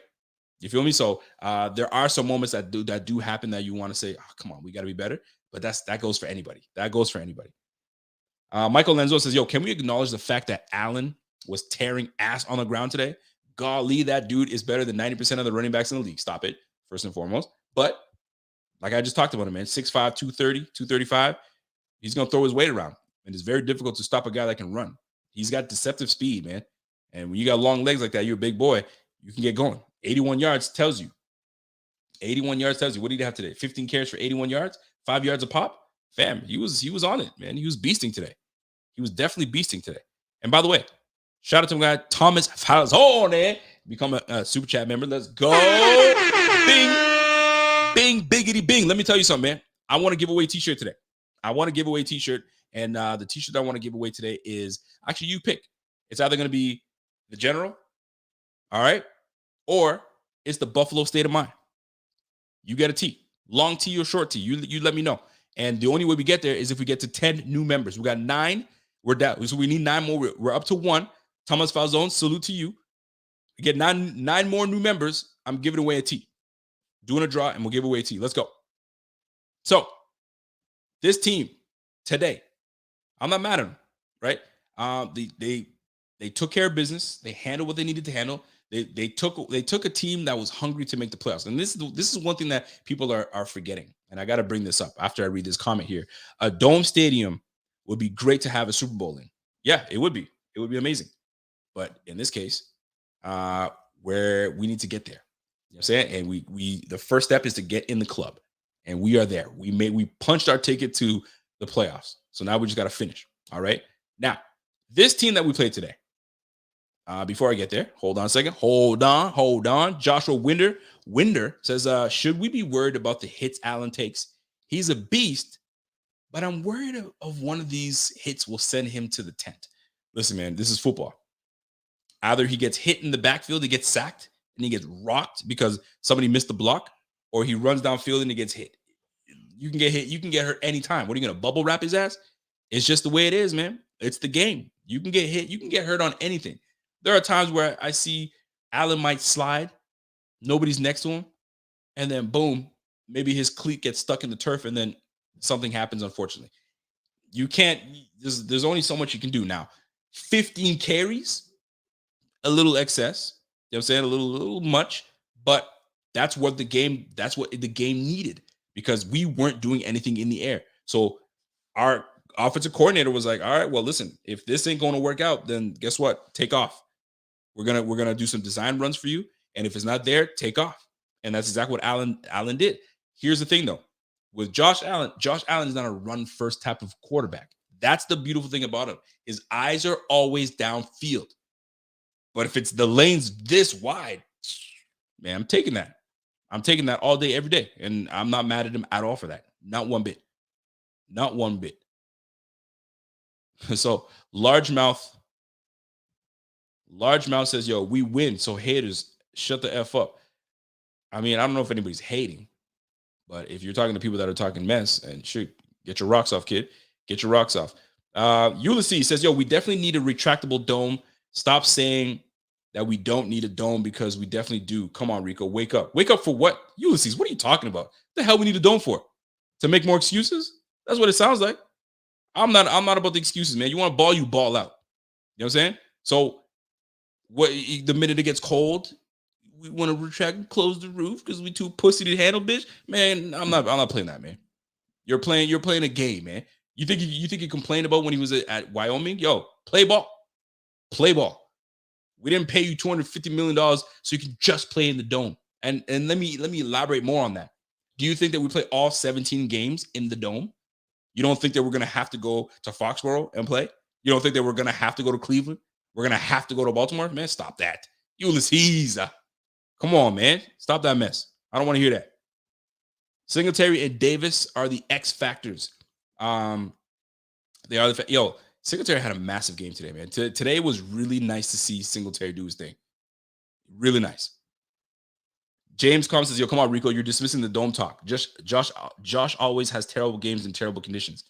[SPEAKER 1] You feel me? So there are some moments that do happen that you want to say, oh, come on, we got to be better. But that goes for anybody. That goes for anybody. Michael Lenzo says, yo, can we acknowledge the fact that Allen was tearing ass on the ground today? Golly, that dude is better than 90% of the running backs in the league. Stop it, first and foremost. But like I just talked about him, man, 6'5", 230, 235. He's going to throw his weight around. And it's very difficult to stop a guy that can run. He's got deceptive speed, man. And when you got long legs like that, you're a big boy, you can get going. 81 yards tells you. 81 yards tells you. What did he have today? 15 carries for 81 yards? 5 yards a pop? Fam, he was on it, man. He was beasting today. He was definitely beasting today. And by the way, shout out to my guy, Thomas Falzone. Become a super chat member. Let's go. Bing. Bing, biggity, bing. Let me tell you something, man. I want to give away a t-shirt today. I want to give away a t-shirt. And the t-shirt I want to give away today is, actually, you pick. It's either going to be the General, all right, or it's the Buffalo State of Mind. You get a tee. Long tee or short tee. You let me know. And the only way we get there is if we get to 10 new members. We got 9. We're down. So we need 9 more. We're up to 1. Thomas Falzone, salute to you. We get 9 more new members. I'm giving away a tee. Doing a draw, and we'll give away a tee. Let's go. So this team today, I'm not mad at them, right? They took care of business. They handled what they needed to handle. They took a team that was hungry to make the playoffs. And this is one thing that people are forgetting. And I got to bring this up after I read this comment here. A dome stadium would be great to have a Super Bowl in. Yeah, it would be. It would be amazing. But in this case, where we need to get there. You know what I'm saying? And we the first step is to get in the club. And we are there. We punched our ticket to the playoffs. So now we just got to finish. All right. Now, this team that we played today, before I get there, hold on a second. Hold on. Joshua Winder says, should we be worried about the hits Allen takes? He's a beast, but I'm worried of one of these hits will send him to the tent. Listen, man, this is football. Either he gets hit in the backfield, he gets sacked, and he gets rocked because somebody missed the block, or he runs downfield and he gets hit. You can get hit. You can get hurt anytime. What are you going to bubble wrap his ass? It's just the way it is, man. It's the game. You can get hit. You can get hurt on anything. There are times where I see Allen might slide. Nobody's next to him. And then, boom, maybe his cleat gets stuck in the turf and then something happens, unfortunately. You can't, there's only so much you can do now. 15 carries, a little excess. You know what I'm saying? A little much. But that's what the game needed because we weren't doing anything in the air. So our offensive coordinator was like, all right, well, listen, if this ain't going to work out, then guess what? Take off. We're gonna do some design runs for you. And if it's not there, take off. And that's exactly what Allen did. Here's the thing, though. With Josh Allen is not a run-first type of quarterback. That's the beautiful thing about him. His eyes are always downfield. But if it's the lanes this wide, man, I'm taking that. I'm taking that all day, every day. And I'm not mad at him at all for that. Not one bit. Not one bit. So largemouth says, yo, we win. So haters, shut the F up. I mean, I don't know if anybody's hating, but if you're talking to people that are talking mess, and shoot, get your rocks off, kid. Get your rocks off. Ulysses says, yo, we definitely need a retractable dome. Stop saying that we don't need a dome because we definitely do. Come on, Rico, wake up. Wake up for what? Ulysses, what are you talking about? What the hell we need a dome for? To make more excuses? That's what it sounds like. I'm not about the excuses, man. You want to ball, you ball out. You know what I'm saying? So the minute it gets cold, we want to retract and close the roof because we too pussy to handle, bitch. Man, I'm not playing that, man. You're playing a game, man. You think he complained about when he was at Wyoming? Yo, play ball. Play ball. We didn't pay you $250 million so you can just play in the dome. And let me elaborate more on that. Do you think that we play all 17 games in the dome? You don't think that we're going to have to go to Foxborough and play? You don't think that we're going to have to go to Cleveland? We're going to have to go to Baltimore? Man, stop that. Ulysses. Come on, man. Stop that mess. I don't want to hear that. Singletary and Davis are the X factors. They are the Singletary had a massive game today, man. Today was really nice to see Singletary do his thing. Really nice. James comes says, "Yo, come on, Rico, you're dismissing the dome talk. Josh always has terrible games in terrible conditions."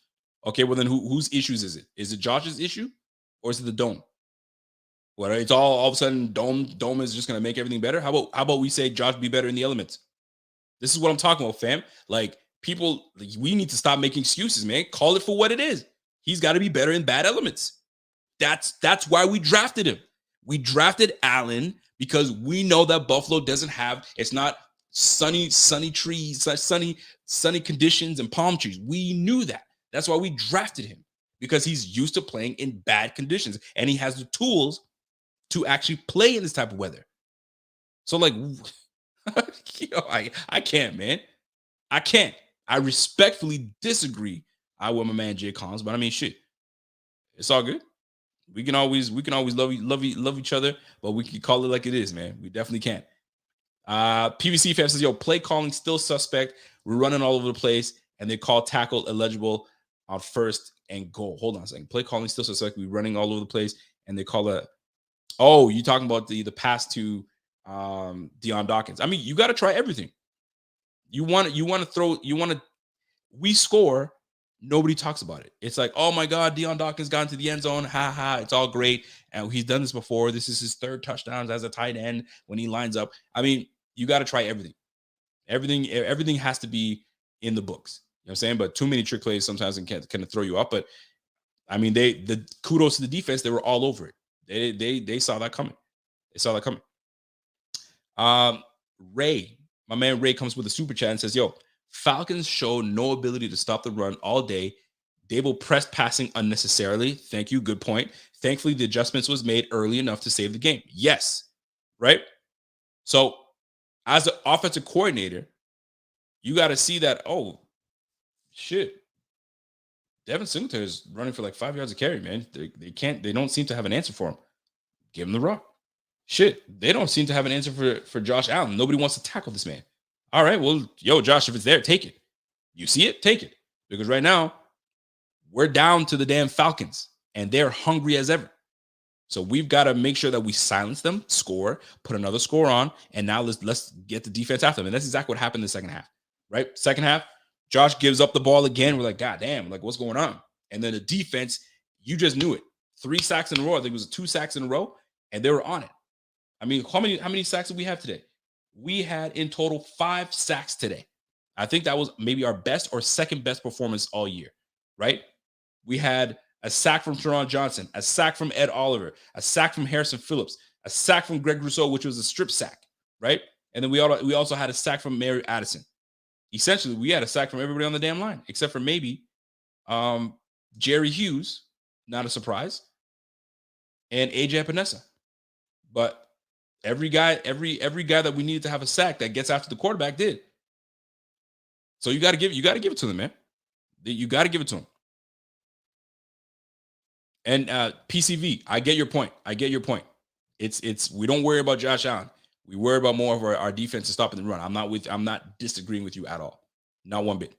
[SPEAKER 1] Okay, well then whose issues is it? Is it Josh's issue, or is it the dome? Well, it's all of a sudden dome is just gonna make everything better. How about we say Josh be better in the elements? This is what I'm talking about, fam. Like people, we need to stop making excuses, man. Call it for what it is. He's got to be better in bad elements. That's why we drafted him. We drafted Allen because we know that Buffalo doesn't have, it's not sunny trees, sunny conditions and palm trees. We knew that. That's why we drafted him, because he's used to playing in bad conditions and he has the tools to actually play in this type of weather. So like, I can't, man. I can't. I respectfully disagree with my man Jay Collins, but I mean, shit, it's all good. We can always love each other, but we can call it like it is, man. We definitely can. PVC fan says, "Yo, play calling still suspect. We're running all over the place, and they call tackle eligible on first and goal." Hold on a second. Play calling still suspect. We're running all over the place, and they call it. Oh, you talking about the pass to Deion Dawkins? I mean, you got to try everything. We score. Nobody talks about it. It's like, oh my God, Deion Dawkins got into the end zone. Ha ha. It's all great. And he's done this before. This is his third touchdown as a tight end when he lines up. I mean, you got to try everything. Everything has to be in the books. You know what I'm saying? But too many trick plays sometimes can throw you up. But I mean, the kudos to the defense. They were all over it. They saw that coming. They saw that coming. Ray, my man Ray comes with a super chat and says, "Yo, Falcons show no ability to stop the run all day. Dable pressed passing unnecessarily." Thank you. Good point. Thankfully, the adjustments was made early enough to save the game. Yes. Right? So, as an offensive coordinator, you got to see that, oh, shit. Devin Singletary is running for like 5 yards of carry, man. They don't seem to have an answer for him. Give him the rock. Shit. They don't seem to have an answer for Josh Allen. Nobody wants to tackle this man. All right, well, yo, Josh, if it's there, take it. You see it, take it. Because right now, we're down to the damn Falcons, and they're hungry as ever. So we've got to make sure that we silence them, score, put another score on, and now let's get the defense after them. And that's exactly what happened in the second half, right? Second half, Josh gives up the ball again. We're like, God damn, like what's going on? And then the defense, you just knew it. 3 sacks in a row. I think it was 2 sacks in a row, and they were on it. I mean, how many sacks did we have today? We had in total 5 sacks today. I think that was maybe our best or second best performance all year, right? We had a sack from Teron Johnson, a sack from Ed Oliver, a sack from Harrison Phillips, a sack from Greg Rousseau, which was a strip sack, right? And then we also had a sack from Mary Addison. Essentially, we had a sack from everybody on the damn line, except for maybe Jerry Hughes, not a surprise, and AJ Epinesa. But every guy that we needed to have a sack that gets after the quarterback did. So you got to give it to them, man. You got to give it to them. And PCV, I get your point. It's we don't worry about Josh Allen. We worry about more of our defense to stopping the run. I'm not disagreeing with you at all. Not one bit.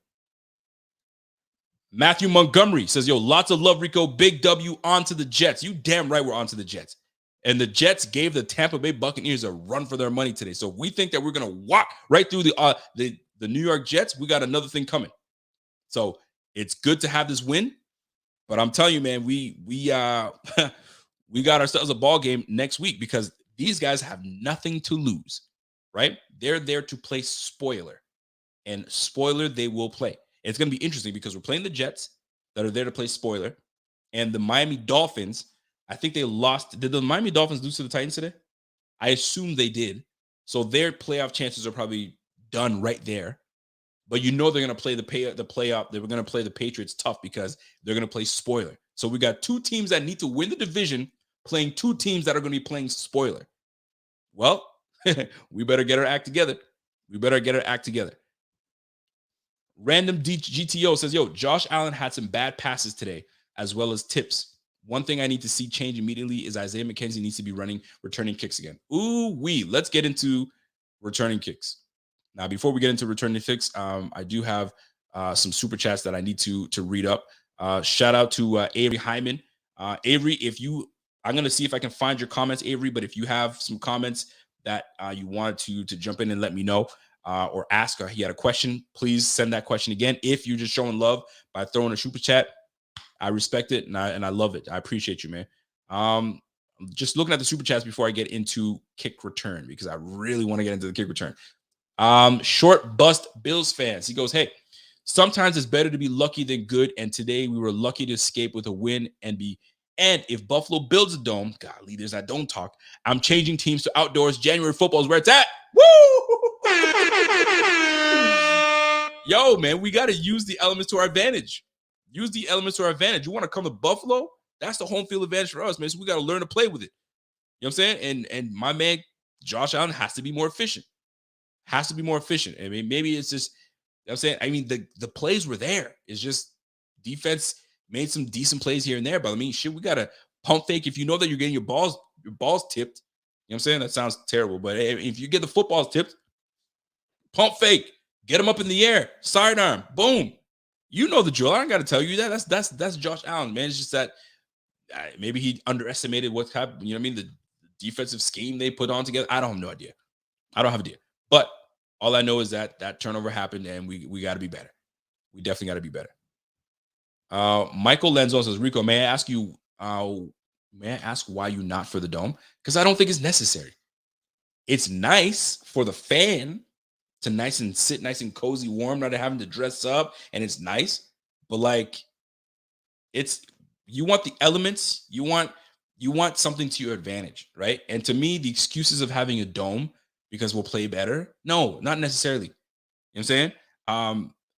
[SPEAKER 1] Matthew Montgomery says, "Yo, lots of love, Rico. Big W on to the Jets." You damn right we're on to the Jets. And the Jets gave the Tampa Bay Buccaneers a run for their money today. So we think that we're going to walk right through the New York Jets. We got another thing coming. So it's good to have this win. But I'm telling you, man, we got ourselves a ball game next week because these guys have nothing to lose, right? They're there to play spoiler. And spoiler, they will play. It's going to be interesting because we're playing the Jets that are there to play spoiler. And the Miami Dolphins, I think they lost. Did the Miami Dolphins lose to the Titans today? I assume they did. So their playoff chances are probably done right there. But you know they're going to play the playoff. They're going to play the Patriots tough because they're going to play spoiler. So we got 2 teams that need to win the division playing 2 teams that are going to be playing spoiler. Well, we better get our act together. Random GTO says, yo, Josh Allen had some bad passes today, as well as tips. One thing I need to see change immediately is Isaiah McKenzie needs to be returning kicks again. Let's get into returning kicks. Now, before we get into returning kicks, I do have some super chats that I need to read up. Shout out to Avery Hyman. Avery, I'm going to see if I can find your comments, Avery, but if you have some comments that you wanted to jump in and let me know, or ask, or he had a question, please send that question again. If you're just showing love by throwing a super chat, I respect it and I love it. I appreciate you, man. Just looking at the super chats before I get into kick return, because I really want to get into the kick return. Short Bust Bills fans. He goes, hey, sometimes it's better to be lucky than good. And today we were lucky to escape with a win and if Buffalo builds a dome, God, leaders that don't talk, I'm changing teams to outdoors. January football is where it's at. Woo! Yo, man, we got to use the elements to our advantage. Use the elements to our advantage. You want to come to Buffalo? That's the home field advantage for us, man. So we got to learn to play with it. You know what I'm saying? And my man, Josh Allen, has to be more efficient. Has to be more efficient. I mean, maybe it's just, you know what I'm saying? I mean, the plays were there. It's just defense made some decent plays here and there. But I mean, shit, we got to pump fake. If you know that you're getting your balls tipped, you know what I'm saying? That sounds terrible. But if you get the footballs tipped, pump fake, get them up in the air, sidearm, boom. You know the drill. I don't got to tell you that. That's Josh Allen, man. It's just that maybe he underestimated what happened. You know what I mean? The defensive scheme they put on together. I don't have no idea. I don't have an idea. But all I know is that turnover happened, and we got to be better. We definitely got to be better. Michael Lenzo says, Rico, may I ask why you not for the dome? Because I don't think it's necessary. It's nice for the fan to sit nice and cozy, warm, not having to dress up, and it's nice. But like, you want the elements, you want something to your advantage, right? And to me, the excuses of having a dome because we'll play better, no, not necessarily. You know what I'm saying?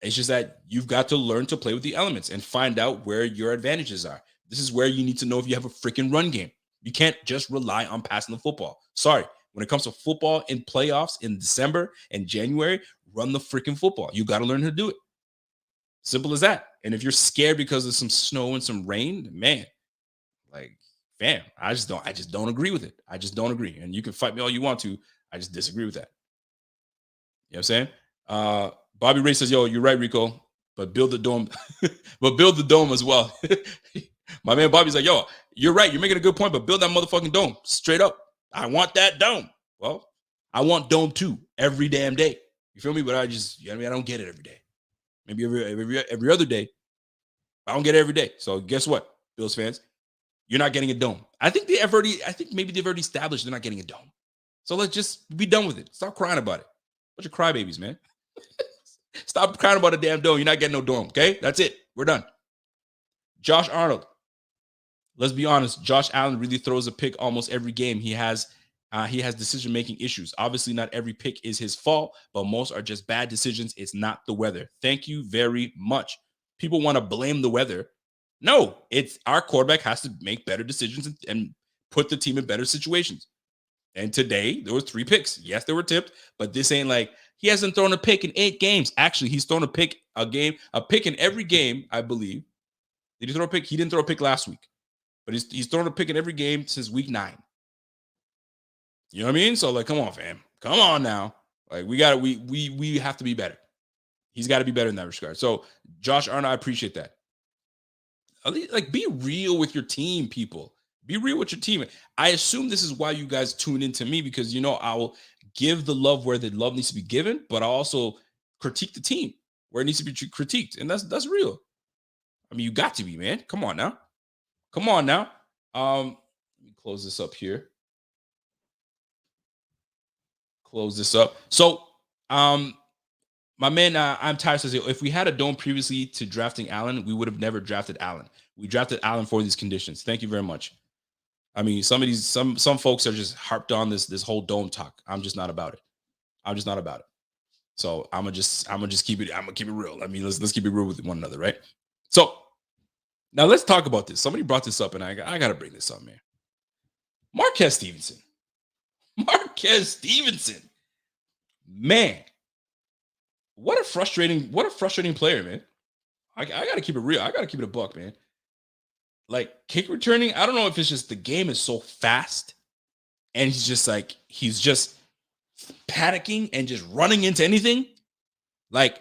[SPEAKER 1] It's just that you've got to learn to play with the elements and find out where your advantages are. This is where you need to know if you have a freaking run game. You can't just rely on passing the football. Sorry. When it comes to football in playoffs in December and January, run the freaking football. You got to learn how to do it. Simple as that. And if you're scared because of some snow and some rain, man, like, fam, I just don't agree with it. I just don't agree. And you can fight me all you want to. I just disagree with that. You know what I'm saying? Bobby Ray says, yo, you're right, Rico, but build the dome, but build the dome as well. My man Bobby's like, yo, you're right. You're making a good point, but build that motherfucking dome straight up. I want that dome. Well, I want dome too every damn day. You feel me? But I don't get it every day. Maybe every other day. I don't get it every day. So guess what, Bills fans? You're not getting a dome. I think maybe they've already established they're not getting a dome. So let's just be done with it. Stop crying about it. Bunch of crybabies, man. Stop crying about a damn dome. You're not getting no dome, okay? That's it. We're done. Josh Arnold. Let's be honest. Josh Allen really throws a pick almost every game. He has decision-making issues. Obviously, not every pick is his fault, but most are just bad decisions. It's not the weather. Thank you very much. People want to blame the weather. No, it's our quarterback has to make better decisions and put the team in better situations. And today, there were 3 picks. Yes, they were tipped, but this ain't like he hasn't thrown a pick in 8 games. Actually, he's thrown a pick in every game, I believe. Did he throw a pick? He didn't throw a pick last week, but he's thrown a pick in every game since week 9. You know what I mean? So like, come on, fam. Come on now. Like we have to be better. He's got to be better in that regard. So Josh Arnold, I appreciate that. Like, be real with your team, people. Be real with your team. I assume this is why you guys tune into me, because, I will give the love where the love needs to be given, but I also critique the team where it needs to be critiqued. And that's real. I mean, you got to be, man. Come on now. Let me close this up here. So, my man, I'm tired says, if we had a dome previously to drafting Allen, we would have never drafted Allen. We drafted Allen for these conditions. Thank you very much. I mean, some folks are just harped on this whole dome talk. I'm just not about it. So I'm gonna keep it real. I mean, let's keep it real with one another, right? So now let's talk about this. Somebody brought this up, and I gotta bring this up, man. Marquez Stevenson. Man. What a frustrating player, man. I gotta keep it real. I gotta keep it a buck, man. Like kick returning, I don't know if it's just the game is so fast and he's just panicking and just running into anything. Like,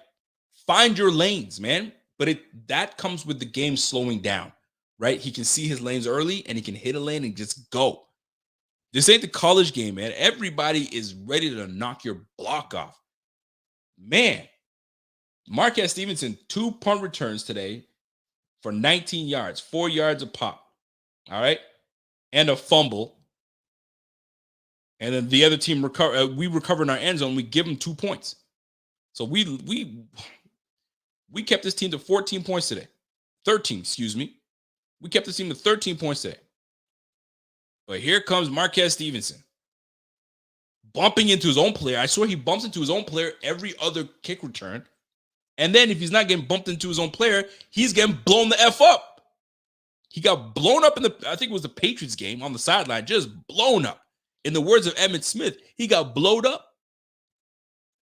[SPEAKER 1] find your lanes, man. But that comes with the game slowing down, right? He can see his lanes early and he can hit a lane and just go. This ain't the college game, man. Everybody is ready to knock your block off. Man, Marquez Stevenson, 2 punt returns today for 19 yards, 4 yards a pop. All right. And a fumble. And then the other team we recover in our end zone. We give them 2 points. So we kept this team to 14 points today. 13, excuse me. We kept this team to 13 points today. But here comes Marquez Stevenson bumping into his own player. I swear he bumps into his own player every other kick return. And then if he's not getting bumped into his own player, he's getting blown the F up. He got blown up I think it was the Patriots game on the sideline, just blown up. In the words of Emmitt Smith, he got blowed up.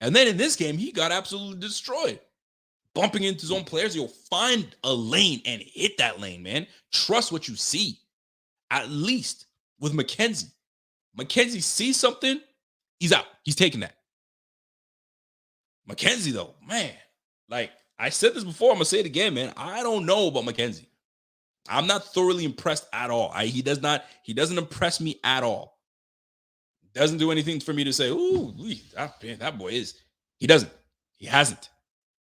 [SPEAKER 1] And then in this game, he got absolutely destroyed. Bumping into his own players, you'll find a lane and hit that lane, man. Trust what you see. At least with McKenzie. McKenzie sees something, he's out. He's taking that. McKenzie, though, man, like I said this before, I'm going to say it again, man. I don't know about McKenzie. I'm not thoroughly impressed at all. He doesn't impress me at all. Doesn't do anything for me to say, ooh, that boy is. He doesn't. He hasn't.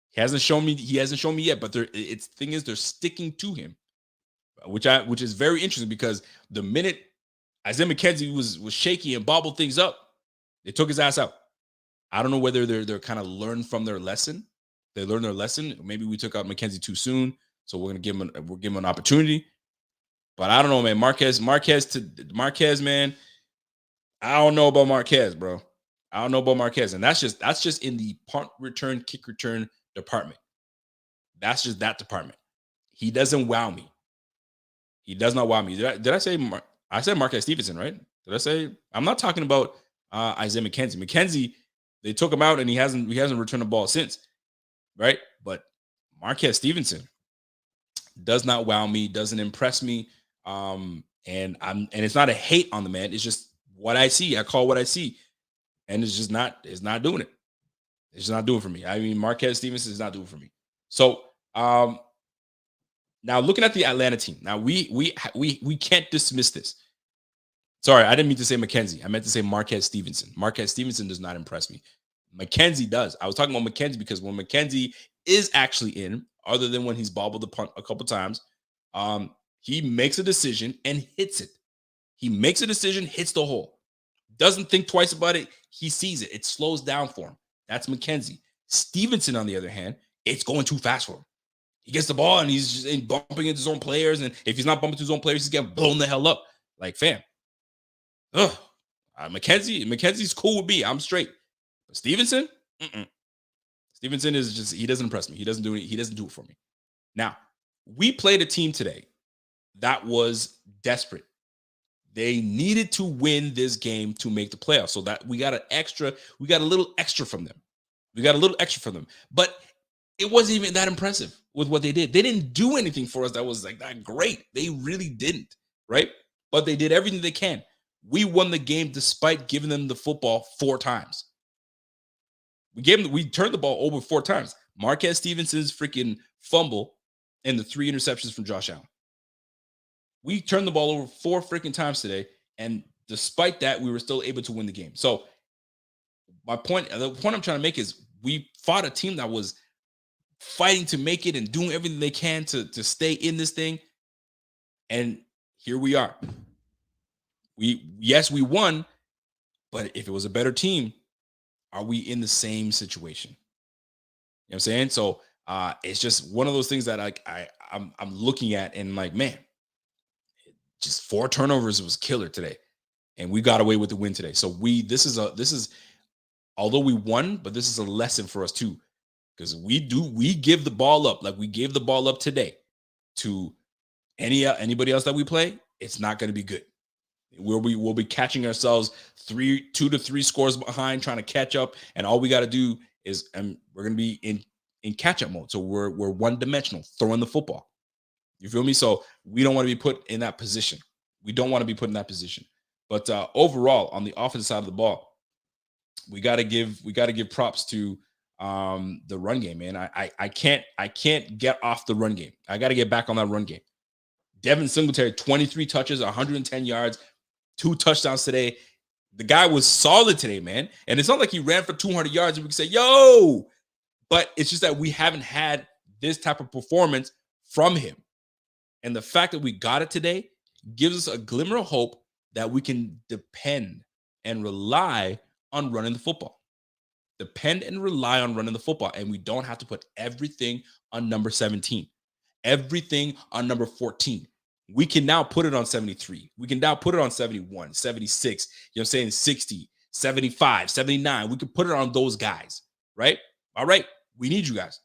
[SPEAKER 1] He hasn't shown me yet, but they're sticking to him, which is very interesting because the minute Isaiah McKenzie was shaky and bobbled things up, they took his ass out. I don't know whether they're kind of learned from their lesson. They learned their lesson. Maybe we took out McKenzie too soon, so we'll give him an opportunity. But I don't know, man. Marquez, man. I don't know about Marquez, bro. I don't know about Marquez, and that's just in the punt return, kick return department. That's just that department. He doesn't wow me. He does not wow me. Did I say I said Marquez Stevenson, right? Did I say? I'm not talking about Isaiah McKenzie. McKenzie, they took him out and he hasn't returned the ball since, right? But Marquez Stevenson does not wow me, doesn't impress me. And it's not a hate on the man. It's just what I see. I call what I see. And it's not doing it. It's just not doing it for me. I mean, Marquez Stevenson is not doing it for me. So now looking at the Atlanta team, now we can't dismiss this. Sorry, I didn't mean to say McKenzie. I meant to say Marquez Stevenson. Marquez Stevenson does not impress me. McKenzie does. I was talking about McKenzie because when McKenzie is actually in, other than when he's bobbled the punt a couple times, he makes a decision and hits it. He makes a decision, hits the hole. Doesn't think twice about it. He sees it. It slows down for him. That's McKenzie. Stevenson, on the other hand, it's going too fast for him. He gets the ball and he's just bumping into his own players. And if he's not bumping into his own players, he's getting blown the hell up. Like, fam. McKenzie's cool with me. I'm straight. But Stevenson, Stevenson is just, he doesn't impress me. He doesn't do it for me. Now, we played a team today that was desperate. They needed to win this game to make the playoffs. So that we got a little extra from them. But it wasn't even that impressive with what they did. They didn't do anything for us that was like that great. They really didn't, right? But they did everything they can. We won the game despite giving them the football 4 times. We turned the ball over 4 times. Marquez Stevenson's freaking fumble and the 3 interceptions from Josh Allen. We turned the ball over 4 freaking times today, and despite that, we were still able to win the game. So the point I'm trying to make is we fought a team that was fighting to make it and doing everything they can to stay in this thing. And here we are. We won, but if it was a better team, are we in the same situation? You know what I'm saying? So it's just one of those things that I'm looking at and like, man, just 4 turnovers was killer today, and we got away with the win today. So this is although we won, but this is a lesson for us too, because we give the ball up like we gave the ball up today to anybody else that we play. It's not going to be good. We'll be catching ourselves 2 to 3 scores behind, trying to catch up, and all we got to do is we're going to be in catch-up mode. So we're one-dimensional, throwing the football. You feel me? So we don't want to be put in that position. We don't want to be put in that position. But overall, on the offensive side of the ball, we got to give props to the run game, man. I can't get off the run game. I got to get back on that run game. Devin Singletary, 23 touches, 110 yards, 2 touchdowns today. The guy was solid today, man. And it's not like he ran for 200 yards and we can say, yo, but it's just that we haven't had this type of performance from him. And the fact that we got it today gives us a glimmer of hope that we can depend and rely on running the football. Depend and rely on running the football. And we don't have to put everything on number 17, everything on number 14. We can now put it on 73. We can now put it on 71, 76, you know what I'm saying, 60, 75, 79. We can put it on those guys, right? All right, we need you guys.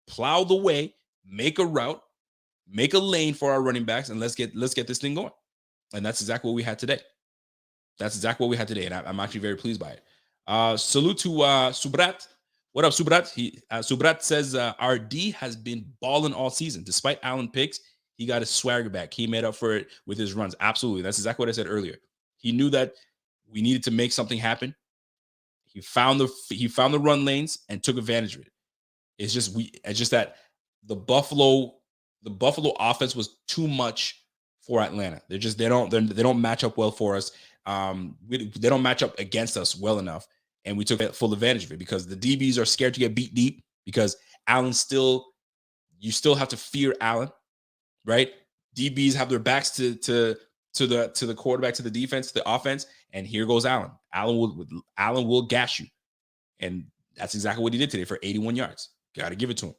[SPEAKER 1] Plow the way, make a route, make a lane for our running backs, and let's get this thing going. And that's exactly what we had today. And I'm actually very pleased by it. Salute to Subrat. What up, Subrat? Subrat says our D has been balling all season. Despite Allen picks, he got his swagger back. He made up for it with his runs. Absolutely. That's exactly what I said earlier. He knew that we needed to make something happen. He found the run lanes and took advantage of it. It's just that the Buffalo offense was too much for Atlanta. They don't match up well for us. They don't match up against us well enough, and we took full advantage of it because the DBs are scared to get beat deep because you still have to fear Allen, right? DBs have their backs to the quarterback, to the defense, to the offense, and here goes Allen. Allen will gash you, and that's exactly what he did today for 81 yards. Got to give it to him.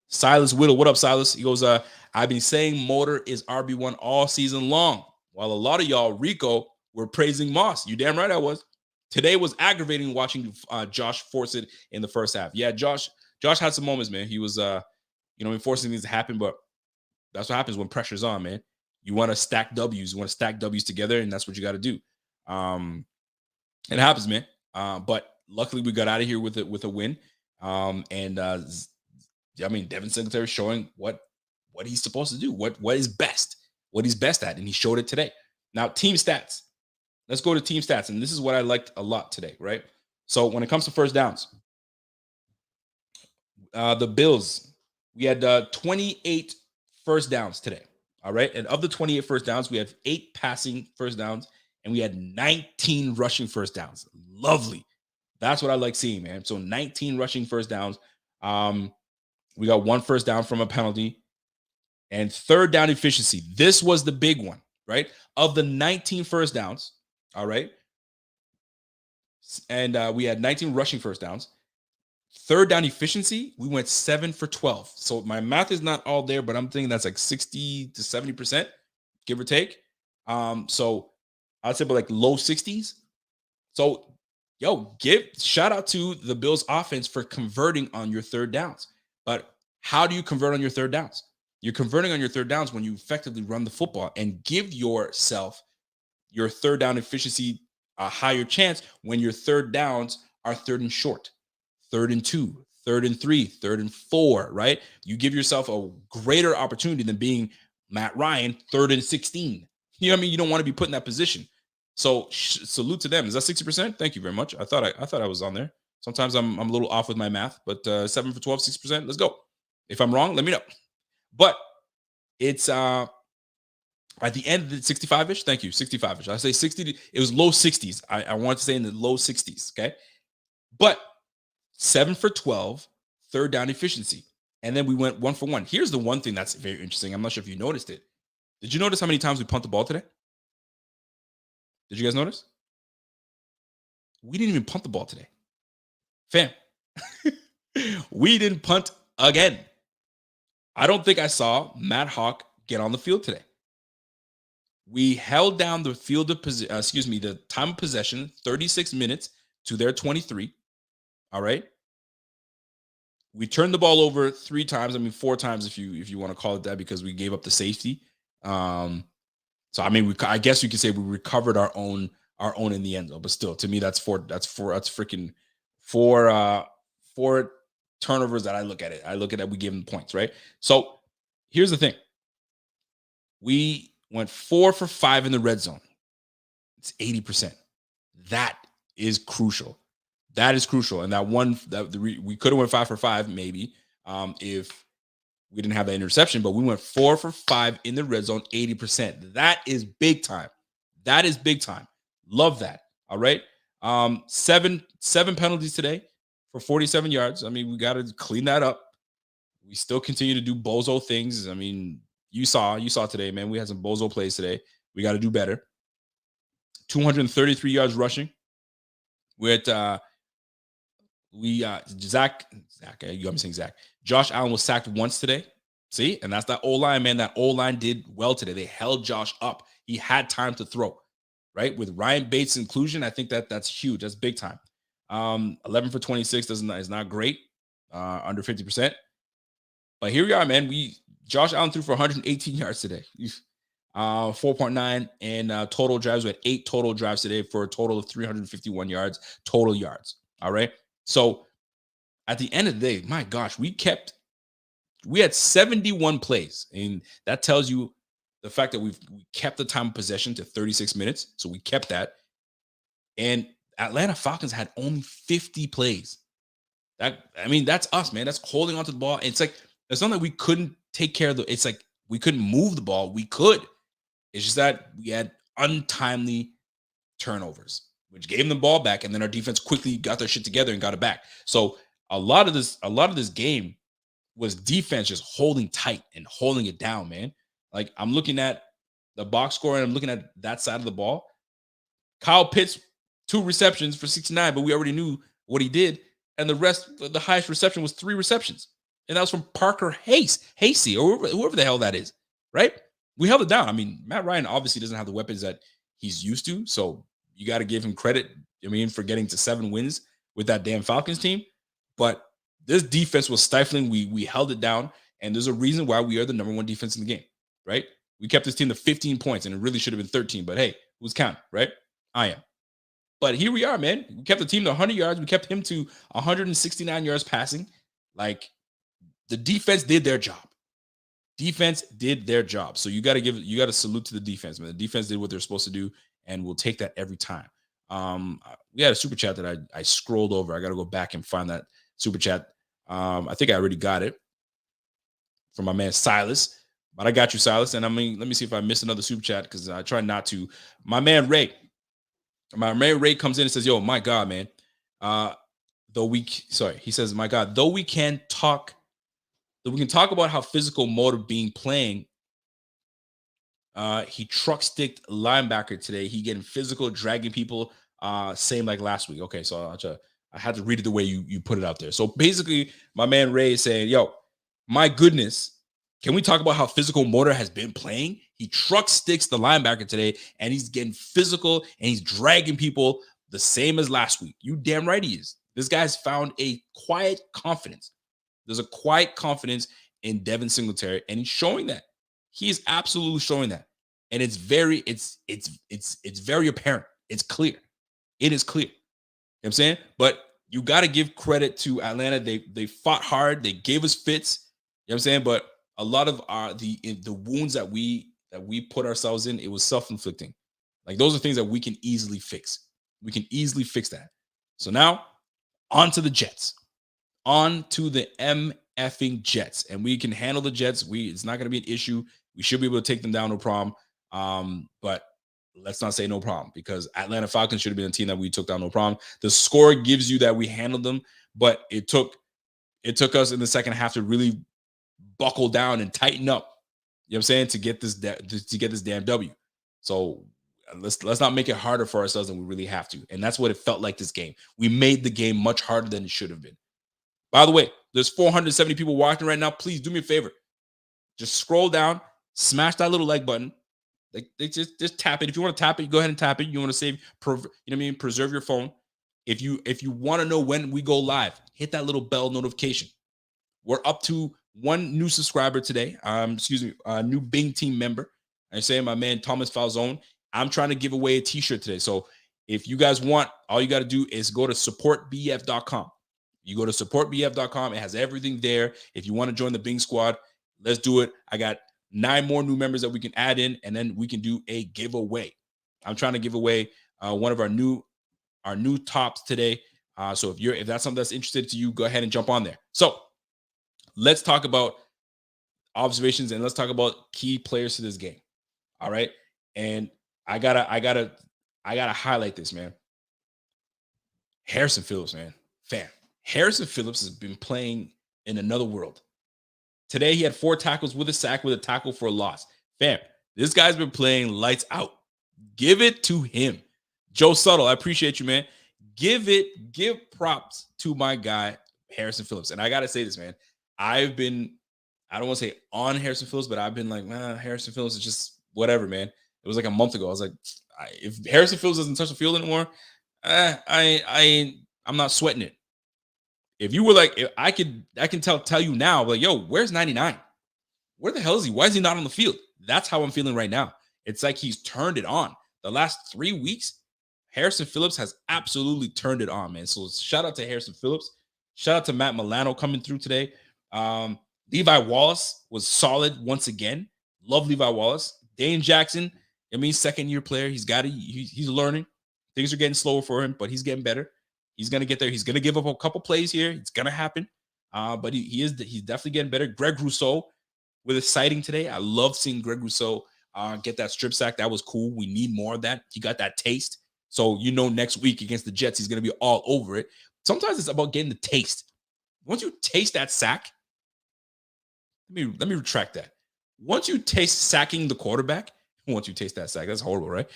[SPEAKER 1] Silas Whittle, what up, Silas? He goes, I've been saying Motor is RB1 all season long, while a lot of y'all, Rico, were praising Moss. You damn right I was. Today was aggravating watching Josh force it in the first half. Yeah, Josh had some moments, man. He was, forcing things to happen, but that's what happens when pressure's on, man. You want to stack W's. You want to stack W's together, and that's what you got to do. It happens, man. But luckily, we got out of here with a win. Devin Singletary showing what he's supposed to do, what he's best at, and he showed it today. Now, team stats. Let's go to team stats, and this is what I liked a lot today, right? So when it comes to first downs, the Bills, we had 28 first downs today, all right? And of the 28 first downs, we had 8 passing first downs, and we had 19 rushing first downs. Lovely. That's what I like seeing, man. So 19 rushing first downs. We got 1 first down from a penalty, and third down efficiency. This was the big one, right? Of the 19 first downs, all right? And we had 19 rushing first downs. Third down efficiency, we went 7 for 12. So my math is not all there, but I'm thinking that's like 60 to 70%, give or take. So I'd say about like low 60s. So, give shout out to the Bills offense for converting on your third downs. But how do you convert on your third downs? You're converting on your third downs when you effectively run the football and give yourself your third down efficiency a higher chance when your third downs are third and short, 3rd and 2, 3rd and 3, 3rd and 4, right? You give yourself a greater opportunity than being Matt Ryan, 3rd and 16. You know what I mean? You don't want to be put in that position. So salute to them. Is that 60%? Thank you very much. I thought I was on there. Sometimes I'm a little off with my math, but 7 for 12, 6%. Let's go. If I'm wrong, let me know. But it's at the end of the 65-ish. Thank you, 65-ish. I say 60. It was low 60s. I want to say in the low 60s. Okay, but 7 for 12, third down efficiency, and then we went 1 for 1. Here's the one thing that's very interesting. I'm not sure if you noticed it. Did you notice how many times we punt the ball today? Did you guys notice? We didn't even punt the ball today. Fam, we didn't punt again. I don't think I saw Matt Hawk get on the field today. We held down the the time of possession, 36 minutes to their 23. All right. We turned the ball over 3 times. 4 times if you want to call it that, because we gave up the safety. So I guess you could say we recovered our own in the end zone, but still, to me, that's freaking four 4 turnovers that I look at it. I look at that we give them points, right? So here's the thing. We went 4 for 5 in the red zone. It's 80%. That is crucial. That is crucial. And that one that we could have went 5 for 5 maybe if we didn't have that interception, but we went 4 for 5 in the red zone, 80%. That is big time. That is big time. Love that. All right. Seven penalties today for 47 yards. I mean, we got to clean that up. We still continue to do bozo things. I mean, you saw today, man. We had some bozo plays today. We got to do better. 233 yards rushing. We're at Zach, I'm saying Zach. Josh Allen was sacked once today. See, and that's that O-line, man. That O-line did well today. They held Josh up. He had time to throw, right? With Ryan Bates' inclusion, I think that's huge. That's big time. 11 for 26 is not great, under 50%. But here we are, man. Josh Allen threw for 118 yards today. 4.9 and total drives. We had 8 total drives today for a total of 351 yards, total yards. All right. So at the end of the day, my gosh, we had 71 plays. And that tells you the fact that we kept the time of possession to 36 minutes. So we kept that. And Atlanta Falcons had only 50 plays. That's us, man. That's holding onto the ball. And it's like, it's not that we couldn't take care of it's like we couldn't move the ball. We could. It's just that we had untimely turnovers, which gave them the ball back, and then our defense quickly got their shit together and got it back. So a lot of this game was defense just holding tight and holding it down, man. Like, I'm looking at the box score and I'm looking at that side of the ball. Kyle Pitts, 2 receptions for 69, but we already knew what he did. And the rest, the highest reception was 3 receptions. And that was from Parker Hasty, or whoever the hell that is, right? We held it down. I mean, Matt Ryan obviously doesn't have the weapons that he's used to, so you got to give him credit, for getting to 7 wins with that damn Falcons team. But this defense was stifling. We held it down, and there's a reason why we are the number 1 defense in the game, right? We kept this team to 15 points, and it really should have been 13, but hey, who's counting, right? I am. But here we are, man. We kept the team to 100 yards. We kept him to 169 yards passing. Like, the defense did their job. Defense did their job. So you got to salute to the defense, man. The defense did what they're supposed to do, and we'll take that every time. We had a super chat that I scrolled over. I got to go back and find that super chat. I think I already got it from my man Silas, but I got you, Silas. And let me see if I missed another super chat, because I try not to. My man Ray comes in and says, "Yo, my God, man. He says, my God, though we can talk about how physical motive being playing. He truck sticked linebacker today. He getting physical, dragging people, same like last week." Okay, so I had to read it the way you put it out there. So basically, my man Ray is saying, "Yo, my goodness, can we talk about how physical motor has been playing? He truck sticks the linebacker today, and he's getting physical, and he's dragging people the same as last week." You damn right he is. This guy's found a quiet confidence. There's a quiet confidence in Devin Singletary, and he's showing that. He is absolutely showing that. And it's very apparent. It's clear. It is clear. You know what I'm saying? But you got to give credit to Atlanta. They fought hard. They gave us fits. You know what I'm saying? But a lot of the wounds that we put ourselves in, it was self-inflicting. Like, those are things that we can easily fix. We can easily fix that. So now, on to the Jets. On to the MFing Jets. And we can handle the Jets. It's not going to be an issue. We should be able to take them down, no problem. But let's not say no problem, because Atlanta Falcons should have been a team that we took down, no problem. The score gives you that we handled them, but it took us in the second half to really buckle down and tighten up. You know what I'm saying? To get this damn W. So let's not make it harder for ourselves than we really have to. And that's what it felt like this game. We made the game much harder than it should have been. By the way, there's 470 people watching right now. Please do me a favor. Just scroll down, smash that little like button. Like, just tap it. If you want to tap it, go ahead and tap it. You want to save, preserve your phone. If you want to know when we go live, hit that little bell notification. We're up to 1 new subscriber today. A new Bing team member. I say my man Thomas Falzone. I'm trying to give away a t-shirt today. So if you guys want, all you got to do is go to supportbf.com. You go to supportbf.com. It has everything there. If you want to join the Bing Squad, let's do it. I got 9 more new members that we can add in, and then we can do a giveaway. I'm trying to give away one of our new tops today. So if that's something that's interested to you, go ahead and jump on there. So let's talk about observations and let's talk about key players to this game. All right. And I gotta highlight this, man. Harrison Phillips, man. Fam. Harrison Phillips has been playing in another world. Today he had 4 tackles with a sack with a tackle for a loss. Fam, this guy's been playing lights out. Give it to him. Joe Subtle, I appreciate you, man. Give props to my guy, Harrison Phillips. And I got to say this, man. I don't want to say on Harrison Phillips, but I've been like, man, Harrison Phillips is just whatever, man. It was like a month ago. I was like, if Harrison Phillips doesn't touch the field anymore, I'm not sweating it. If you were like, I can tell you now, like, yo, where's 99? Where the hell is he? Why is he not on the field? That's how I'm feeling right now. It's like he's turned it on. The last 3 weeks, Harrison Phillips has absolutely turned it on, man. So shout out to Harrison Phillips. Shout out to Matt Milano coming through today. Levi Wallace was solid once again. Love Levi Wallace. Dane Jackson, second-year player. He's learning. Things are getting slower for him, but he's getting better. He's going to get there. He's going to give up a couple plays here. It's going to happen. But he's definitely getting better. Greg Rousseau with a sighting today. I love seeing Greg Rousseau get that strip sack. That was cool. We need more of that. He got that taste. So, next week against the Jets, he's going to be all over it. Sometimes it's about getting the taste. Once you taste that sack, let me retract that. Once you taste sacking the quarterback, once you taste that sack, that's horrible, right?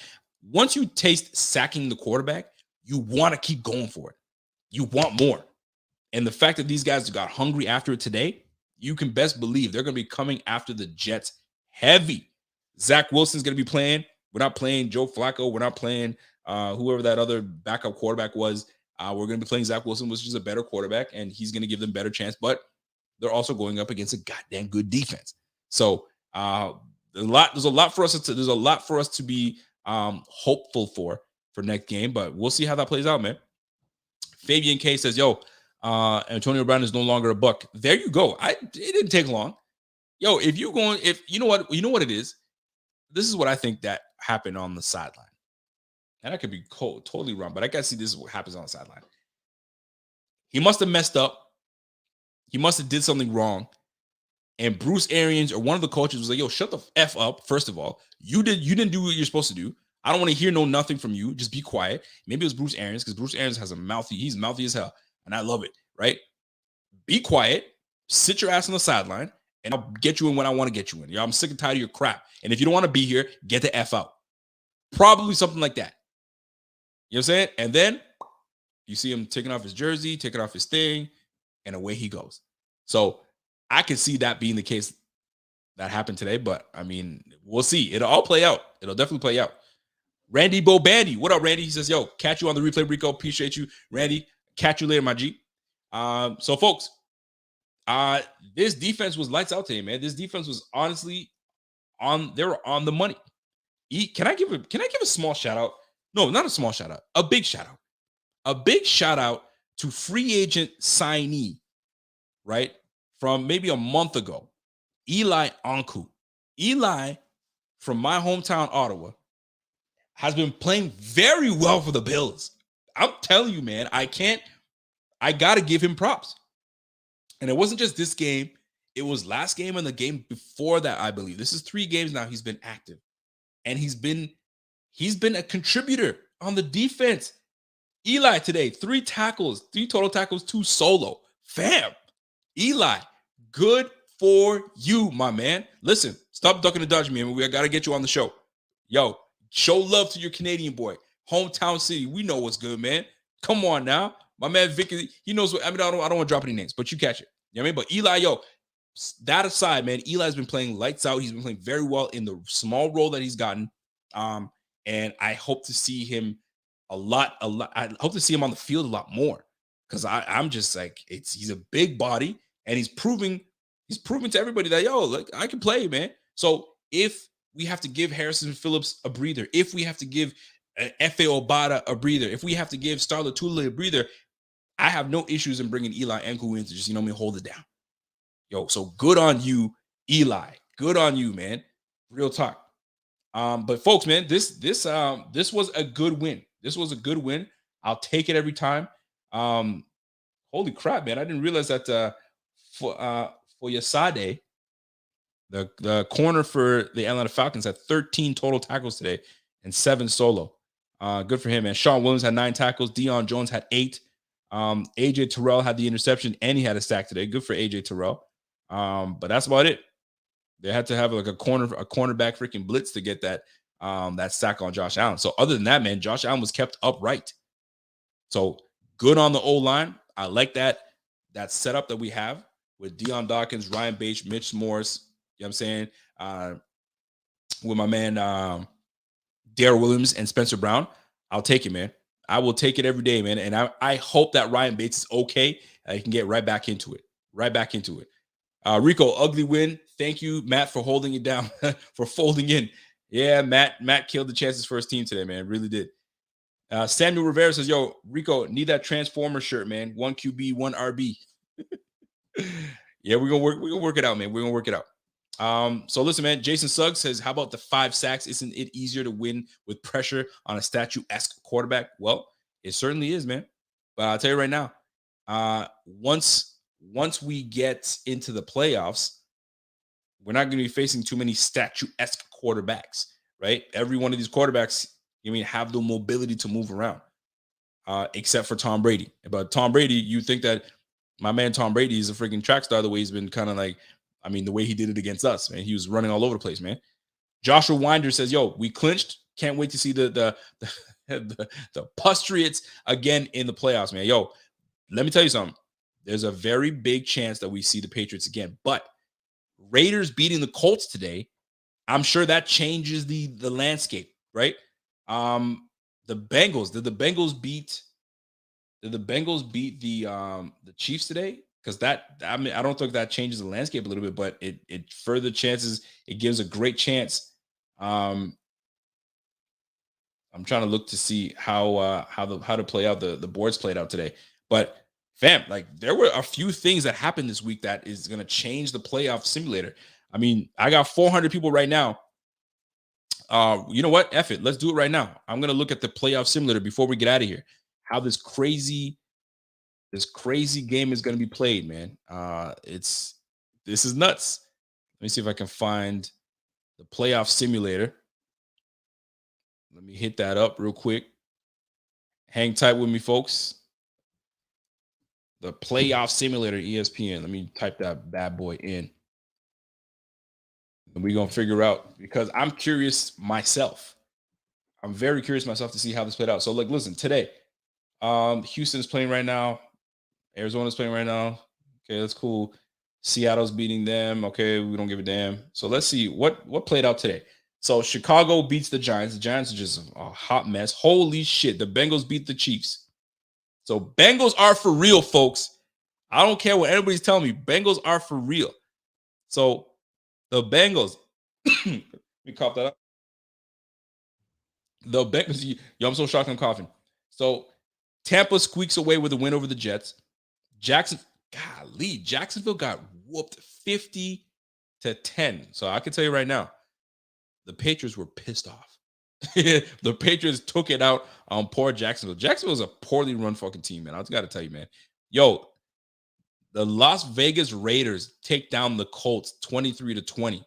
[SPEAKER 1] Once you taste sacking the quarterback, you want to keep going for it. You want more. And the fact that these guys got hungry after it today, you can best believe they're going to be coming after the Jets heavy. Zach Wilson's going to be playing. We're not playing Joe Flacco. We're not playing whoever that other backup quarterback was. We're going to be playing Zach Wilson, which is a better quarterback, and he's going to give them better chance. But they're also going up against a goddamn good defense. So there's a lot for us to be hopeful for next game, but we'll see how that plays out, man. Fabian K says, yo, Antonio Brown is no longer a buck. There you go. It didn't take long. Yo, if you know what it is. This is what I think that happened on the sideline. And I could be totally wrong, but I gotta see this is what happens on the sideline. He must have messed up. He must have did something wrong. And Bruce Arians or one of the coaches was like, yo, shut the F up. First of all, you didn't do what you're supposed to do. I don't want to hear nothing from you. Just be quiet. Maybe it was Bruce Arians because Bruce Arians has he's mouthy as hell. And I love it, right? Be quiet, sit your ass on the sideline, and I'll get you in when I want to get you in. I'm sick and tired of your crap. And if you don't want to be here, get the F out. Probably something like that. You know what I'm saying? And then you see him taking off his jersey, taking off his thing, and away he goes. So I can see that being the case that happened today, but we'll see. It'll all play out. It'll definitely play out. Randy Bobandy. What up, Randy? He says, yo, catch you on the replay, Rico. Appreciate you. Randy, catch you later, my G. So, folks, this defense was lights out today, man. This defense was honestly they were on the money. Can I give a small shout out? No, not a small shout out. A big shout out. A big shout out to free agent signee, right? From maybe a month ago, Eli Anku. Eli, from my hometown, Ottawa, has been playing very well for the Bills. I'm telling you, man, I got to give him props. And it wasn't just this game. It was last game and the game before that, I believe. This is 3 games now he's been active. And he's been a contributor on the defense. Eli today, 3 total tackles, 2 solo. Fam, Eli, good for you, my man. Listen, stop ducking and dodging me. We got to get you on the show. Yo, show love to your Canadian boy. Hometown city. We know what's good, man. Come on now. My man Vicky, he knows what, I don't want to drop any names, but you catch it. You know what I mean? But Eli, yo, that aside, man, Eli's been playing lights out. He's been playing very well in the small role that he's gotten. And I hope to see him a lot. I hope to see him on the field a lot more because I'm just like, he's a big body and he's proving to everybody that, yo, like I can play, man. So if we have to give Harrison Phillips a breather, if we have to give Efe Obada a breather, if we have to give Star Lotulelei a breather, I have no issues in bringing Eli Anku in to just, hold it down. Yo, so good on you, Eli. Good on you, man. Real talk. But folks, man, this was a good win. This was a good win. I'll take it every time. Holy crap, man! I didn't realize that for Yasade, the corner for the Atlanta Falcons had 13 total tackles today and 7 solo. Good for him, man. Sean Williams had 9 tackles. Deion Jones had 8. AJ Terrell had the interception and he had a sack today. Good for AJ Terrell. But that's about it. They had to have like a cornerback freaking blitz to get that sack on Josh Allen. So other than that, man, Josh Allen was kept upright. So good on the O-line. I like that setup that we have with Deion Dawkins, Ryan Bates, Mitch Morris. You know what I'm saying? With my man Darrell Williams and Spencer Brown. I'll take it, man. I will take it every day, man. And I hope that Ryan Bates is okay. He can get right back into it. Rico, ugly win. Thank you, Matt, for holding it down, for folding in. Yeah, Matt killed the chances for his team today, man. Really did. Samuel Rivera says, yo, Rico, need that Transformer shirt, man. 1 QB, 1 RB. Yeah, we're gonna work it out, man. We're gonna work it out. So listen, man, Jason Suggs says, how about the 5 sacks? Isn't it easier to win with pressure on a statue-esque quarterback? Well, it certainly is, man. But I'll tell you right now, once we get into the playoffs, we're not going to be facing too many statue-esque quarterbacks, right? Every one of these quarterbacks, have the mobility to move around, except for Tom Brady. But Tom Brady, you think that my man Tom Brady is a freaking track star the way he's been kind of like, the way he did it against us, man. He was running all over the place, man. Joshua Winder says, yo, we clinched. Can't wait to see the Patriots again in the playoffs, man. Yo, let me tell you something. There's a very big chance that we see the Patriots again. But Raiders beating the Colts today, I'm sure that changes the landscape, right? The Bengals, did the Bengals beat the Chiefs today? Because I don't think that changes the landscape a little bit, but it further chances, it gives a great chance. I'm trying to look to see how to play out the boards played out today. But fam, like there were a few things that happened this week that is going to change the playoff simulator. I got 400 people right now. You know what? F it. Let's do it right now. I'm going to look at the playoff simulator before we get out of here. How this crazy game is going to be played, man. This is nuts. Let me see if I can find the playoff simulator. Let me hit that up real quick. Hang tight with me, folks. The playoff simulator, ESPN. Let me type that bad boy in. And we're going to figure out, because I'm curious myself. I'm very curious myself to see how this played out. So, like, listen, today, Houston's playing right now. Arizona's playing right now. Okay, that's cool. Seattle's beating them. Okay, we don't give a damn. So let's see what played out today. So Chicago beats the Giants. The Giants are just a hot mess. Holy shit. The Bengals beat the Chiefs. So Bengals are for real, folks. I don't care what anybody's telling me. Bengals are for real. So the Bengals, let me cough that up. The Bengals, yo, I'm so shocked I'm coughing. So Tampa squeaks away with a win over the Jets. Jacksonville got whooped 50-10. So I can tell you right now, the Patriots were pissed off. The Patriots took it out on poor Jacksonville. Jacksonville's a poorly run fucking team, man. I just got to tell you, man. Yo, the Las Vegas Raiders take down the Colts 23-20.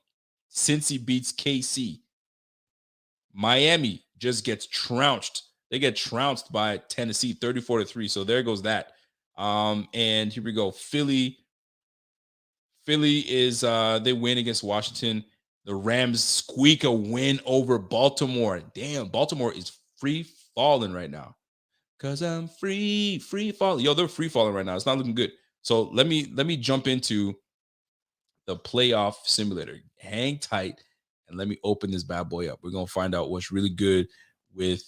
[SPEAKER 1] Cincy beats KC. Miami just gets trounced. They get trounced by Tennessee 34-3. So there goes that. And here we go. Philly is they win against Washington. The Rams squeak a win over Baltimore. Damn, Baltimore is free falling right now. Cause I'm free falling. Yo, they're free falling right now. It's not looking good. So let me jump into the playoff simulator. Hang tight and let me open this bad boy up. We're gonna find out what's really good with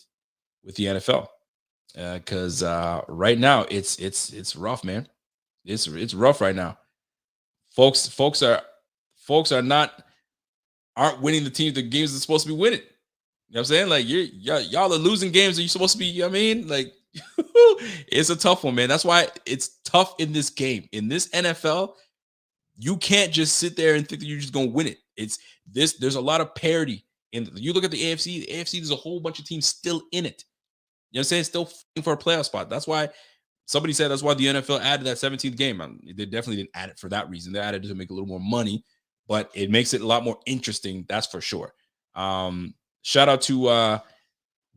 [SPEAKER 1] the NFL. Because right now it's rough, man. It's rough right now. Folks aren't winning the games they're supposed to be winning. You know what I'm saying? Like y'all are losing games that you're supposed to be, you know what I mean? Like It's a tough one, man. That's why it's tough in this game. In this NFL, you can't just sit there and think that you're just gonna win it. It's this. There's a lot of parity. And you look at the AFC. The AFC, there's a whole bunch of teams still in it. You know what I'm saying? Still fighting for a playoff spot. That's why somebody said that's why the NFL added that 17th game. They definitely didn't add it for that reason. They added it to make a little more money, but it makes it a lot more interesting. That's for sure. Shout out to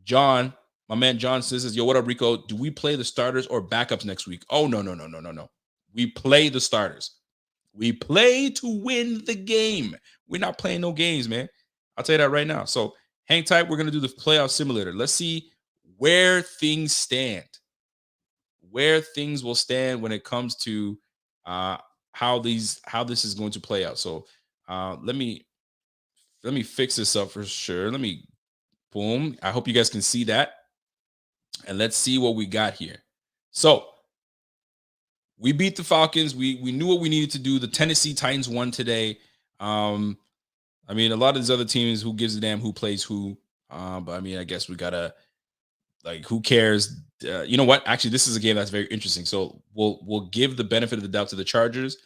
[SPEAKER 1] John. My man John says, yo, what up, Rico? Do we play the starters or backups next week? Oh, no. We play the starters. We play to win the game. We're not playing no games, man. I'll tell you that right now. So hang tight. We're going to do the playoff simulator. Let's see where things stand. Where things will stand when it comes to how this is going to play out. So let me fix this up for sure. Let me boom. I hope you guys can see that. And let's see what we got here. So we beat the Falcons. We knew what we needed to do. The Tennessee Titans won today. I mean, a lot of these other teams, who gives a damn who plays who? But I mean, I guess we gotta, like, who cares? You know what? Actually, this is a game that's very interesting. So we'll give the benefit of the doubt to the Chargers.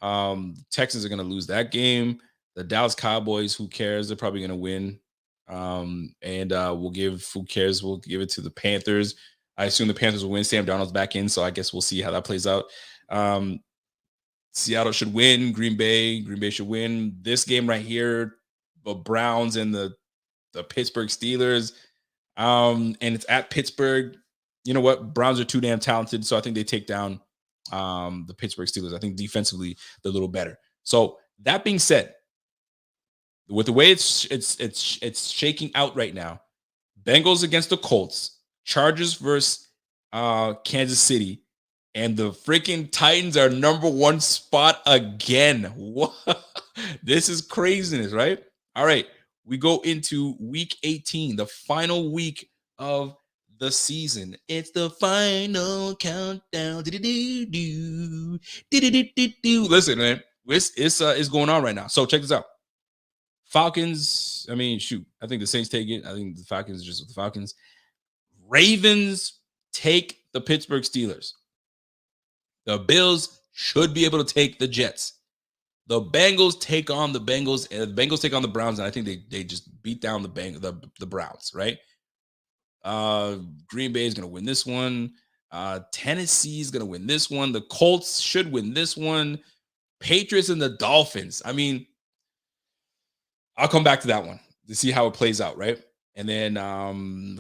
[SPEAKER 1] Texans are gonna lose that game. The Dallas Cowboys, who cares? They're probably gonna win. And we'll give, who cares? We'll give it to the Panthers. I assume the Panthers will win. Sam Darnold's back in, so I guess we'll see how that plays out. Seattle should win. Green Bay should win. This game right here, the Browns and the Pittsburgh Steelers. And it's at Pittsburgh. You know what? Browns are too damn talented, so I think they take down the Pittsburgh Steelers. I think defensively they're a little better. So that being said, with the way it's shaking out right now, Bengals against the Colts, Chargers versus Kansas City, and the freaking Titans are number one spot again. What? This is craziness, right? All right, we go into week 18, the final week of the season. It's the final countdown. Listen, man, it's going on right now. So check this out. Falcons, I mean, shoot, I think the Saints take it. I think the Falcons just with the Falcons. Ravens take the Pittsburgh Steelers. The Bills should be able to take the Jets. The Bengals take on the Bengals, and the Bengals take on the Browns, and I think they just beat down the Browns, right? Green Bay is going to win this one. Tennessee is going to win this one. The Colts should win this one. Patriots and the Dolphins. I mean, I'll come back to that one to see how it plays out, right? And then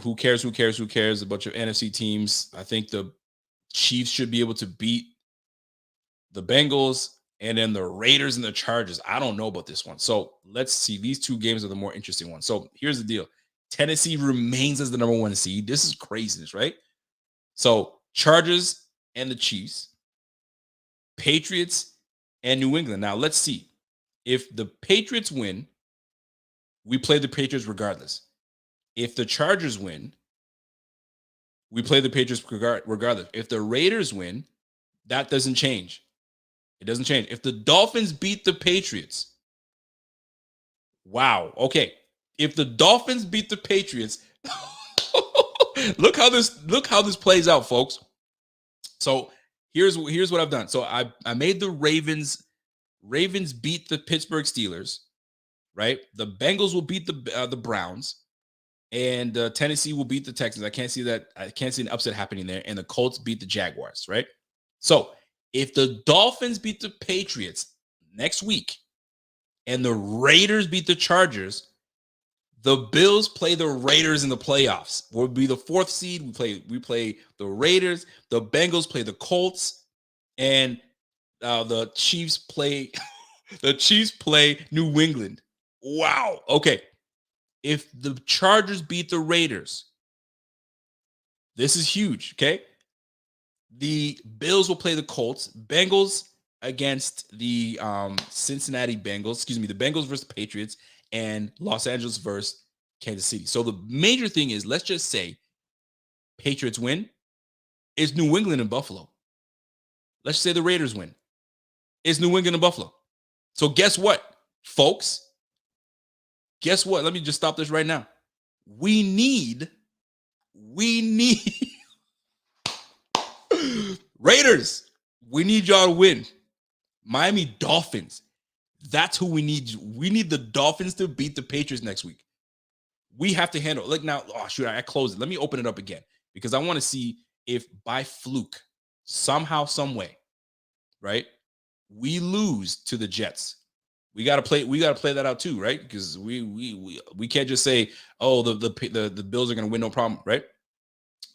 [SPEAKER 1] who cares? A bunch of NFC teams. I think the Chiefs should be able to beat the Bengals, and then the Raiders and the Chargers. I don't know about this one. So let's see. These two games are the more interesting ones. So here's the deal. Tennessee remains as the number one seed. This is craziness, right? So Chargers and the Chiefs, Patriots and New England. Now let's see. If the Patriots win, we play the Patriots regardless. If the Chargers win, we play the Patriots regardless. If the Raiders win, that doesn't change. It doesn't change. If the Dolphins beat the Patriots, wow. Okay. If the Dolphins beat the Patriots, look how this plays out, folks. So here's what I've done. So I made the Ravens beat the Pittsburgh Steelers, right? The Bengals will beat the Browns, and Tennessee will beat the Texans. I can't see an upset happening there. And the Colts beat the Jaguars, right? So if the Dolphins beat the Patriots next week and the Raiders beat the Chargers, the Bills play the Raiders in the playoffs. We'll be the fourth seed. We play the Raiders. The Bengals play the Colts, and the Chiefs play New England. Wow. Okay. If the Chargers beat the Raiders, this is huge. Okay. The Bills will play the Colts. Bengals against the Cincinnati Bengals. Excuse me, the Bengals versus the Patriots, and Los Angeles versus Kansas City. So the major thing is, let's just say Patriots win. It's New England and Buffalo. Let's say the Raiders win. It's New England and Buffalo. So guess what, folks? Guess what? Let me just stop this right now. We need Raiders, we need y'all to win. Miami Dolphins, that's who we need. We need the Dolphins to beat the Patriots next week. We have to handle, like, now, oh shoot, I closed it. Let me open it up again because I want to see if by fluke, somehow, some way, right, we lose to the Jets. We gotta play that out too, right? Because we can't just say, oh, the Bills are gonna win, no problem, right?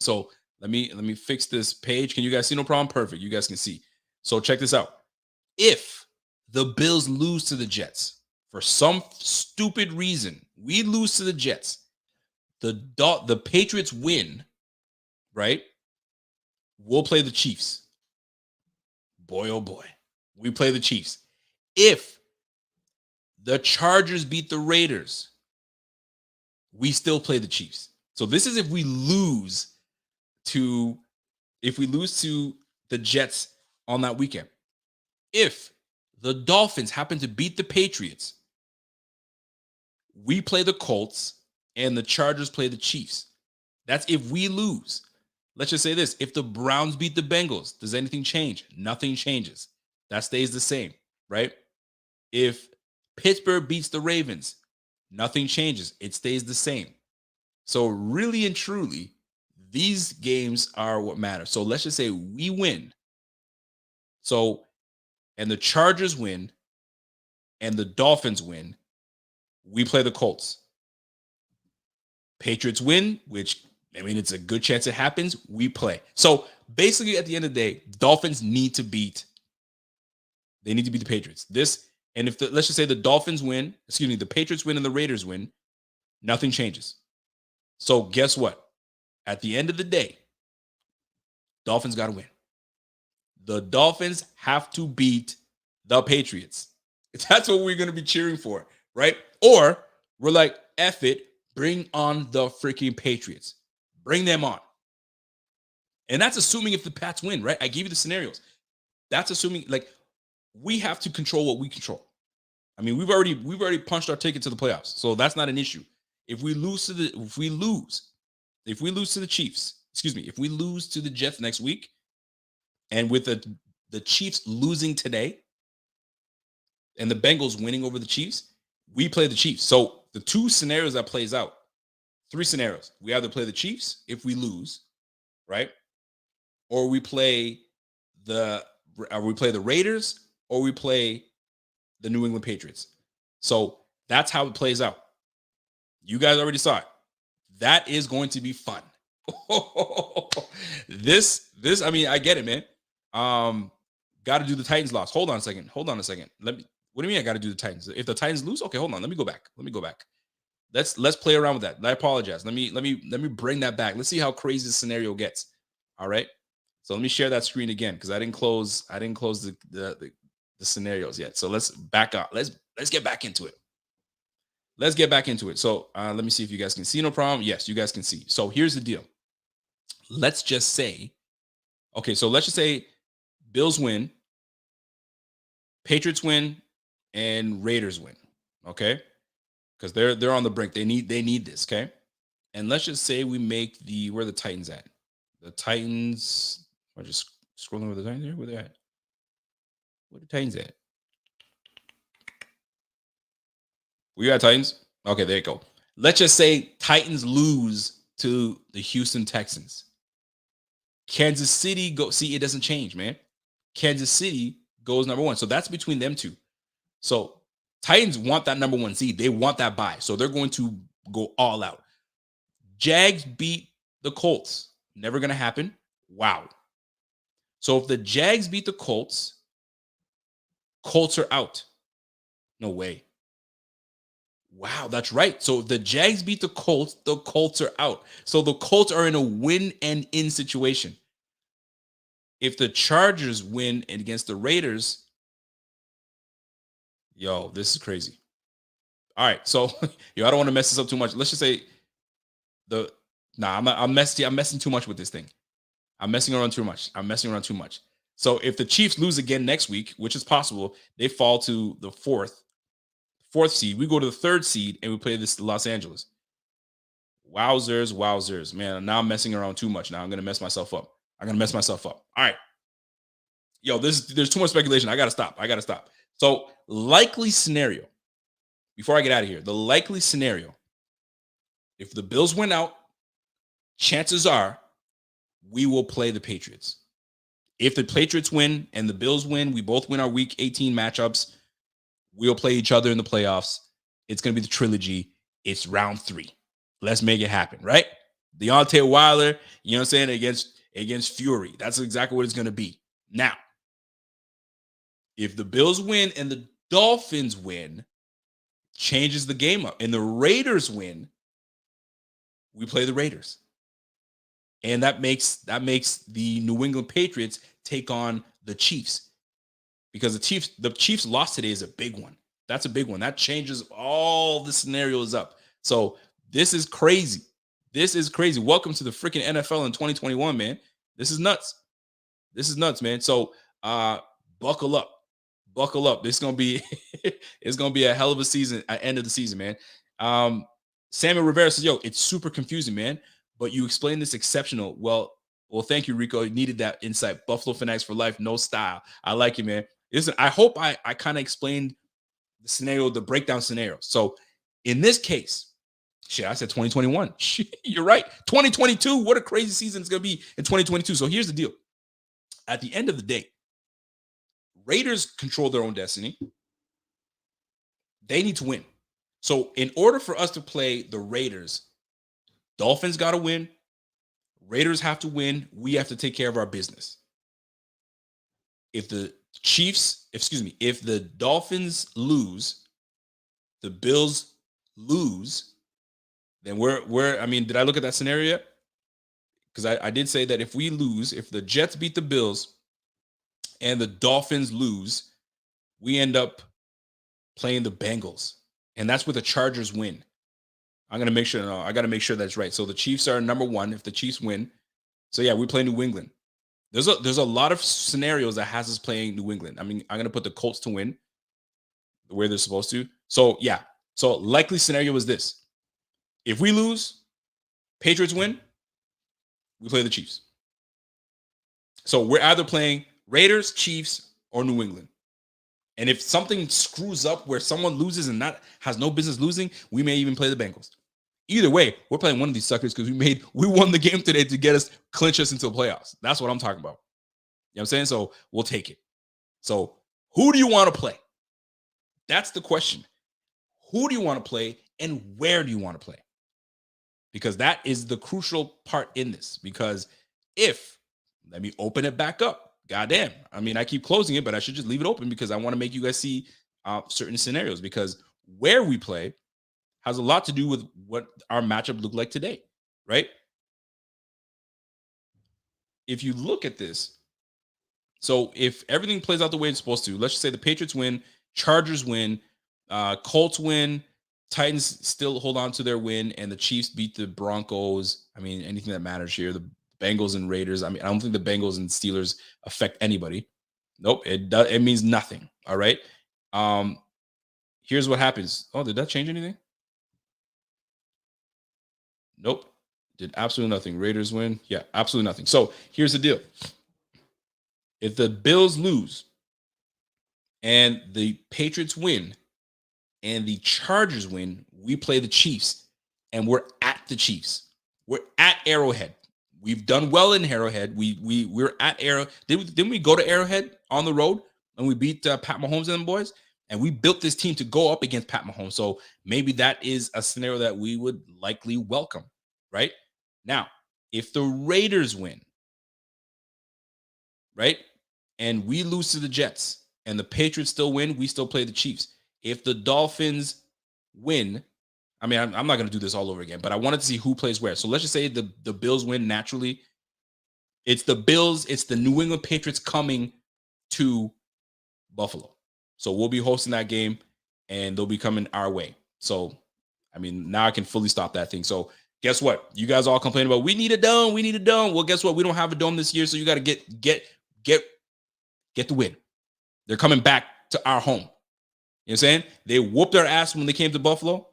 [SPEAKER 1] So let me fix this page. Can you guys see? No problem. Perfect. You guys can see. So check this out. If the Bills lose to the Jets for some stupid reason, we lose to the Jets, the Patriots win, right? We'll play the Chiefs. Boy, oh boy. We play the Chiefs. If the Chargers beat the Raiders, we still play the Chiefs. So this is if we lose to the Jets on that weekend. If the Dolphins happen to beat the Patriots, we play the Colts and the Chargers play the Chiefs. That's if we lose. Let's just say this. If the Browns beat the Bengals, does anything change? Nothing changes. That stays the same, right? If Pittsburgh beats the Ravens, nothing changes. It stays the same. So really and truly, these games are what matter. So let's just say we win. So, and the Chargers win and the Dolphins win, we play the Colts. Patriots win, which, I mean, it's a good chance it happens, we play. So basically, at the end of the day, Dolphins need to beat the Patriots. And if let's just say the Dolphins win, the Patriots win and the Raiders win, nothing changes. So guess what? At the end of the day, Dolphins got to win. The Dolphins have to beat the Patriots. That's what we're going to be cheering for, right? Or we're like, F it, bring on the freaking Patriots. Bring them on. And that's assuming if the Pats win, right? I gave you the scenarios. That's assuming, like, we have to control what we control. I mean, we've already punched our ticket to the playoffs, so that's not an issue. If we lose to the Chiefs, if we lose to the Jets next week, and with the Chiefs losing today, and the Bengals winning over the Chiefs, we play the Chiefs. So the two scenarios that plays out, three scenarios. We either play the Chiefs if we lose, right? Or we play the Raiders, or we play the New England Patriots. So that's how it plays out. You guys already saw it. That is going to be fun. This, I mean, I get it, man. Got to do the Titans loss. Hold on a second. What do you mean I got to do the Titans? If the Titans lose, okay, hold on. Let me go back. Let's play around with that. I apologize. Let me bring that back. Let's see how crazy the scenario gets. All right. So let me share that screen again because I didn't close the scenarios yet. So let's back up. Let's get back into it. So let me see if you guys can see. No problem. Yes, you guys can see. So here's the deal. Let's just say Bills win, Patriots win, and Raiders win. Okay, because they're on the brink. They need this. Okay, and let's just say we make where are the Titans at? The Titans. I'm just scrolling over the Titans here. Where they at? Where the Titans at? We got Titans. Okay, there you go. Let's just say Titans lose to the Houston Texans. Kansas City see, it doesn't change, man. Kansas City goes number one. So that's between them two. So Titans want that number one seed. They want that bye. So they're going to go all out. Jags beat the Colts. Never going to happen. Wow. So if the Jags beat the Colts are out. No way. Wow, that's right. So if the Jags beat the Colts are out. So the Colts are in a win and in situation. If the Chargers win against the Raiders, yo, this is crazy. All right, so I don't want to mess this up too much. Let's just say I'm messing too much with this thing. I'm messing around too much. So if the Chiefs lose again next week, which is possible, they fall to the fourth seed. We go to the third seed and we play Los Angeles. Wowzers, man. Now I'm messing around too much. Now I'm going to mess myself up. I'm gonna mess myself up. All right. Yo, there's too much speculation. I gotta stop. So, likely scenario, before I get out of here, the likely scenario, if the Bills win out, chances are we will play the Patriots. If the Patriots win and the Bills win, we both win our week 18 matchups. We'll play each other in the playoffs. It's going to be the trilogy. It's round 3. Let's make it happen, right? Deontay Wilder, you know what I'm saying, against Fury. That's exactly what it's going to be. Now, if the Bills win and the Dolphins win, changes the game up. And the Raiders win, we play the Raiders. And that makes the New England Patriots take on the Chiefs. Because the Chiefs loss today is a big one. That's a big one. That changes all the scenarios up. So this is crazy. This is crazy. Welcome to the freaking NFL in 2021, man. This is nuts. This is nuts, man. So buckle up. Buckle up. It's gonna be it's gonna be a hell of a season at end of the season, man. Samuel Rivera says, yo, it's super confusing, man. But you explained this exceptional. Well, thank you, Rico. You needed that insight. Buffalo Fanatics for life, no style. I like it, man. Listen, I hope I kind of explained the scenario, the breakdown scenario. So in this case, shit, I said 2021. You're right. 2022. What a crazy season it's gonna be in 2022. So here's the deal. At the end of the day, Raiders control their own destiny. They need to win. So in order for us to play the Raiders, Dolphins got to win. Raiders have to win. We have to take care of our business. If the Dolphins lose, the Bills lose, then did I look at that scenario yet? Because I did say that if we lose, if the Jets beat the Bills and the Dolphins lose, we end up playing the Bengals. And that's where the Chargers win. I got to make sure that's right. So the Chiefs are number 1 if the Chiefs win. So yeah, we play New England. There's a lot of scenarios that has us playing New England. I mean, I'm going to put the Colts to win the way they're supposed to. So yeah. So likely scenario is this. If we lose, Patriots win, we play the Chiefs. So we're either playing Raiders, Chiefs, or New England. And if something screws up where someone loses and has no business losing, we may even play the Bengals. Either way, we're playing one of these suckers because we won the game today to clinch us into the playoffs. That's what I'm talking about. You know what I'm saying? So we'll take it. So who do you want to play? That's the question. Who do you want to play and where do you want to play? Because that is the crucial part in this. Because let me open it back up. Goddamn. I mean, I keep closing it, but I should just leave it open because I want to make you guys see certain scenarios. Because where we play has a lot to do with what our matchup looked like today, right? If you look at this, so if everything plays out the way it's supposed to, let's just say the Patriots win, Chargers win, Colts win, Titans still hold on to their win, and the Chiefs beat the Broncos. I mean, anything that matters here, the Bengals and Raiders. I mean, I don't think the Bengals and Steelers affect anybody. Nope, it means nothing. All right. Here's what happens. Oh, did that change anything? Nope. Did absolutely nothing. Raiders win. Yeah, absolutely nothing. So here's the deal. If the Bills lose and the Patriots win and the Chargers win, we play the Chiefs and we're at the Chiefs. We're at Arrowhead. We've done well in Arrowhead. We're at Arrowhead. Didn't we go to Arrowhead on the road and we beat Pat Mahomes and them boys? And we built this team to go up against Pat Mahomes. So maybe that is a scenario that we would likely welcome, right? Now, if the Raiders win, right, and we lose to the Jets and the Patriots still win, we still play the Chiefs. If the Dolphins win, I mean, I'm not going to do this all over again, but I wanted to see who plays where. So let's just say the Bills win naturally. It's the Bills, it's the New England Patriots coming to Buffalo. So we'll be hosting that game and they'll be coming our way. So, I mean, now I can fully stop that thing. So guess what? You guys all complain about, we need a dome. Well, guess what? We don't have a dome this year. So you got to get the win. They're coming back to our home. You know what I'm saying? They whooped our ass when they came to Buffalo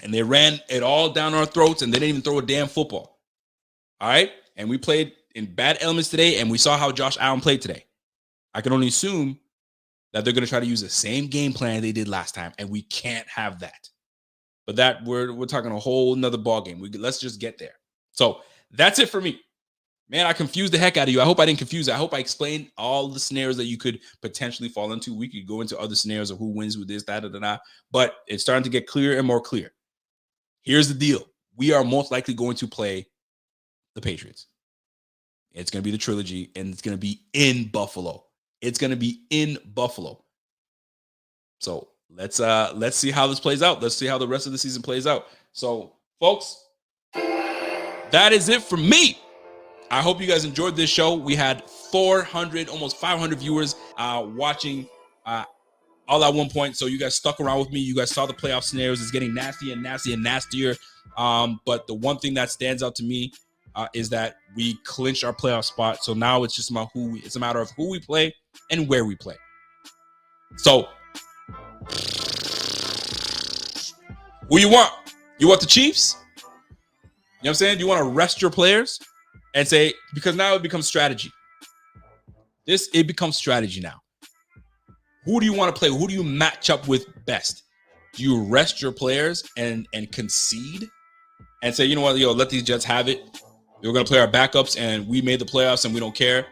[SPEAKER 1] and they ran it all down our throats and they didn't even throw a damn football. All right. And we played in bad elements today, and we saw how Josh Allen played today. I can only assume that they're going to try to use the same game plan they did last time, and we can't have that. But that we're talking a whole nother ball game. Let's just get there. So that's it for me. Man, I confused the heck out of you. I hope I didn't confuse you. I hope I explained all the scenarios that you could potentially fall into. We could go into other scenarios of who wins with this, that. But it's starting to get clearer and more clear. Here's the deal. We are most likely going to play the Patriots. It's going to be the trilogy, and it's going to be in Buffalo. It's going to be in Buffalo. So let's see how this plays out. Let's see how the rest of the season plays out. So, folks, that is it for me. I hope you guys enjoyed this show. We had 400, almost 500 viewers watching all at one point. So you guys stuck around with me. You guys saw the playoff scenarios. It's getting nasty and nasty and nastier. But the one thing that stands out to me is that we clinched our playoff spot. So now it's just about it's a matter of who we play and where we play. So who you want? You want the Chiefs? You know what I'm saying? Do you want to rest your players and say, because now it becomes strategy. It becomes strategy now. Who do you want to play? Who do you match up with best? Do you rest your players and concede and say, you know what, let these Jets have it. We're going to play our backups and we made the playoffs and we don't care.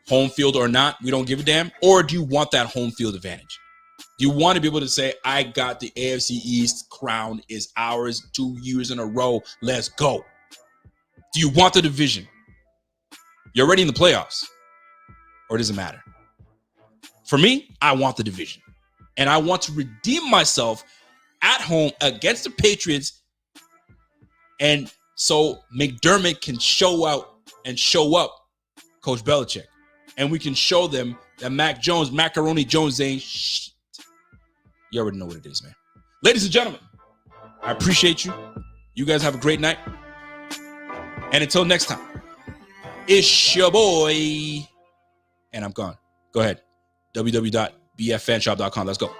[SPEAKER 1] Home field or not, we don't give a damn. Or do you want that home field advantage? Do you want to be able to say, I got the AFC East crown is ours 2 years in a row. Let's go. Do you want the division? You're already in the playoffs. Or does it matter? For me, I want the division. And I want to redeem myself at home against the Patriots. And so McDermott can show out and show up Coach Belichick. And we can show them that Macaroni Jones ain't shit. You already know what it is, man. Ladies and gentlemen, I appreciate you. You guys have a great night. And until next time, it's your boy. And I'm gone. Go ahead. www.bffanshop.com. Let's go.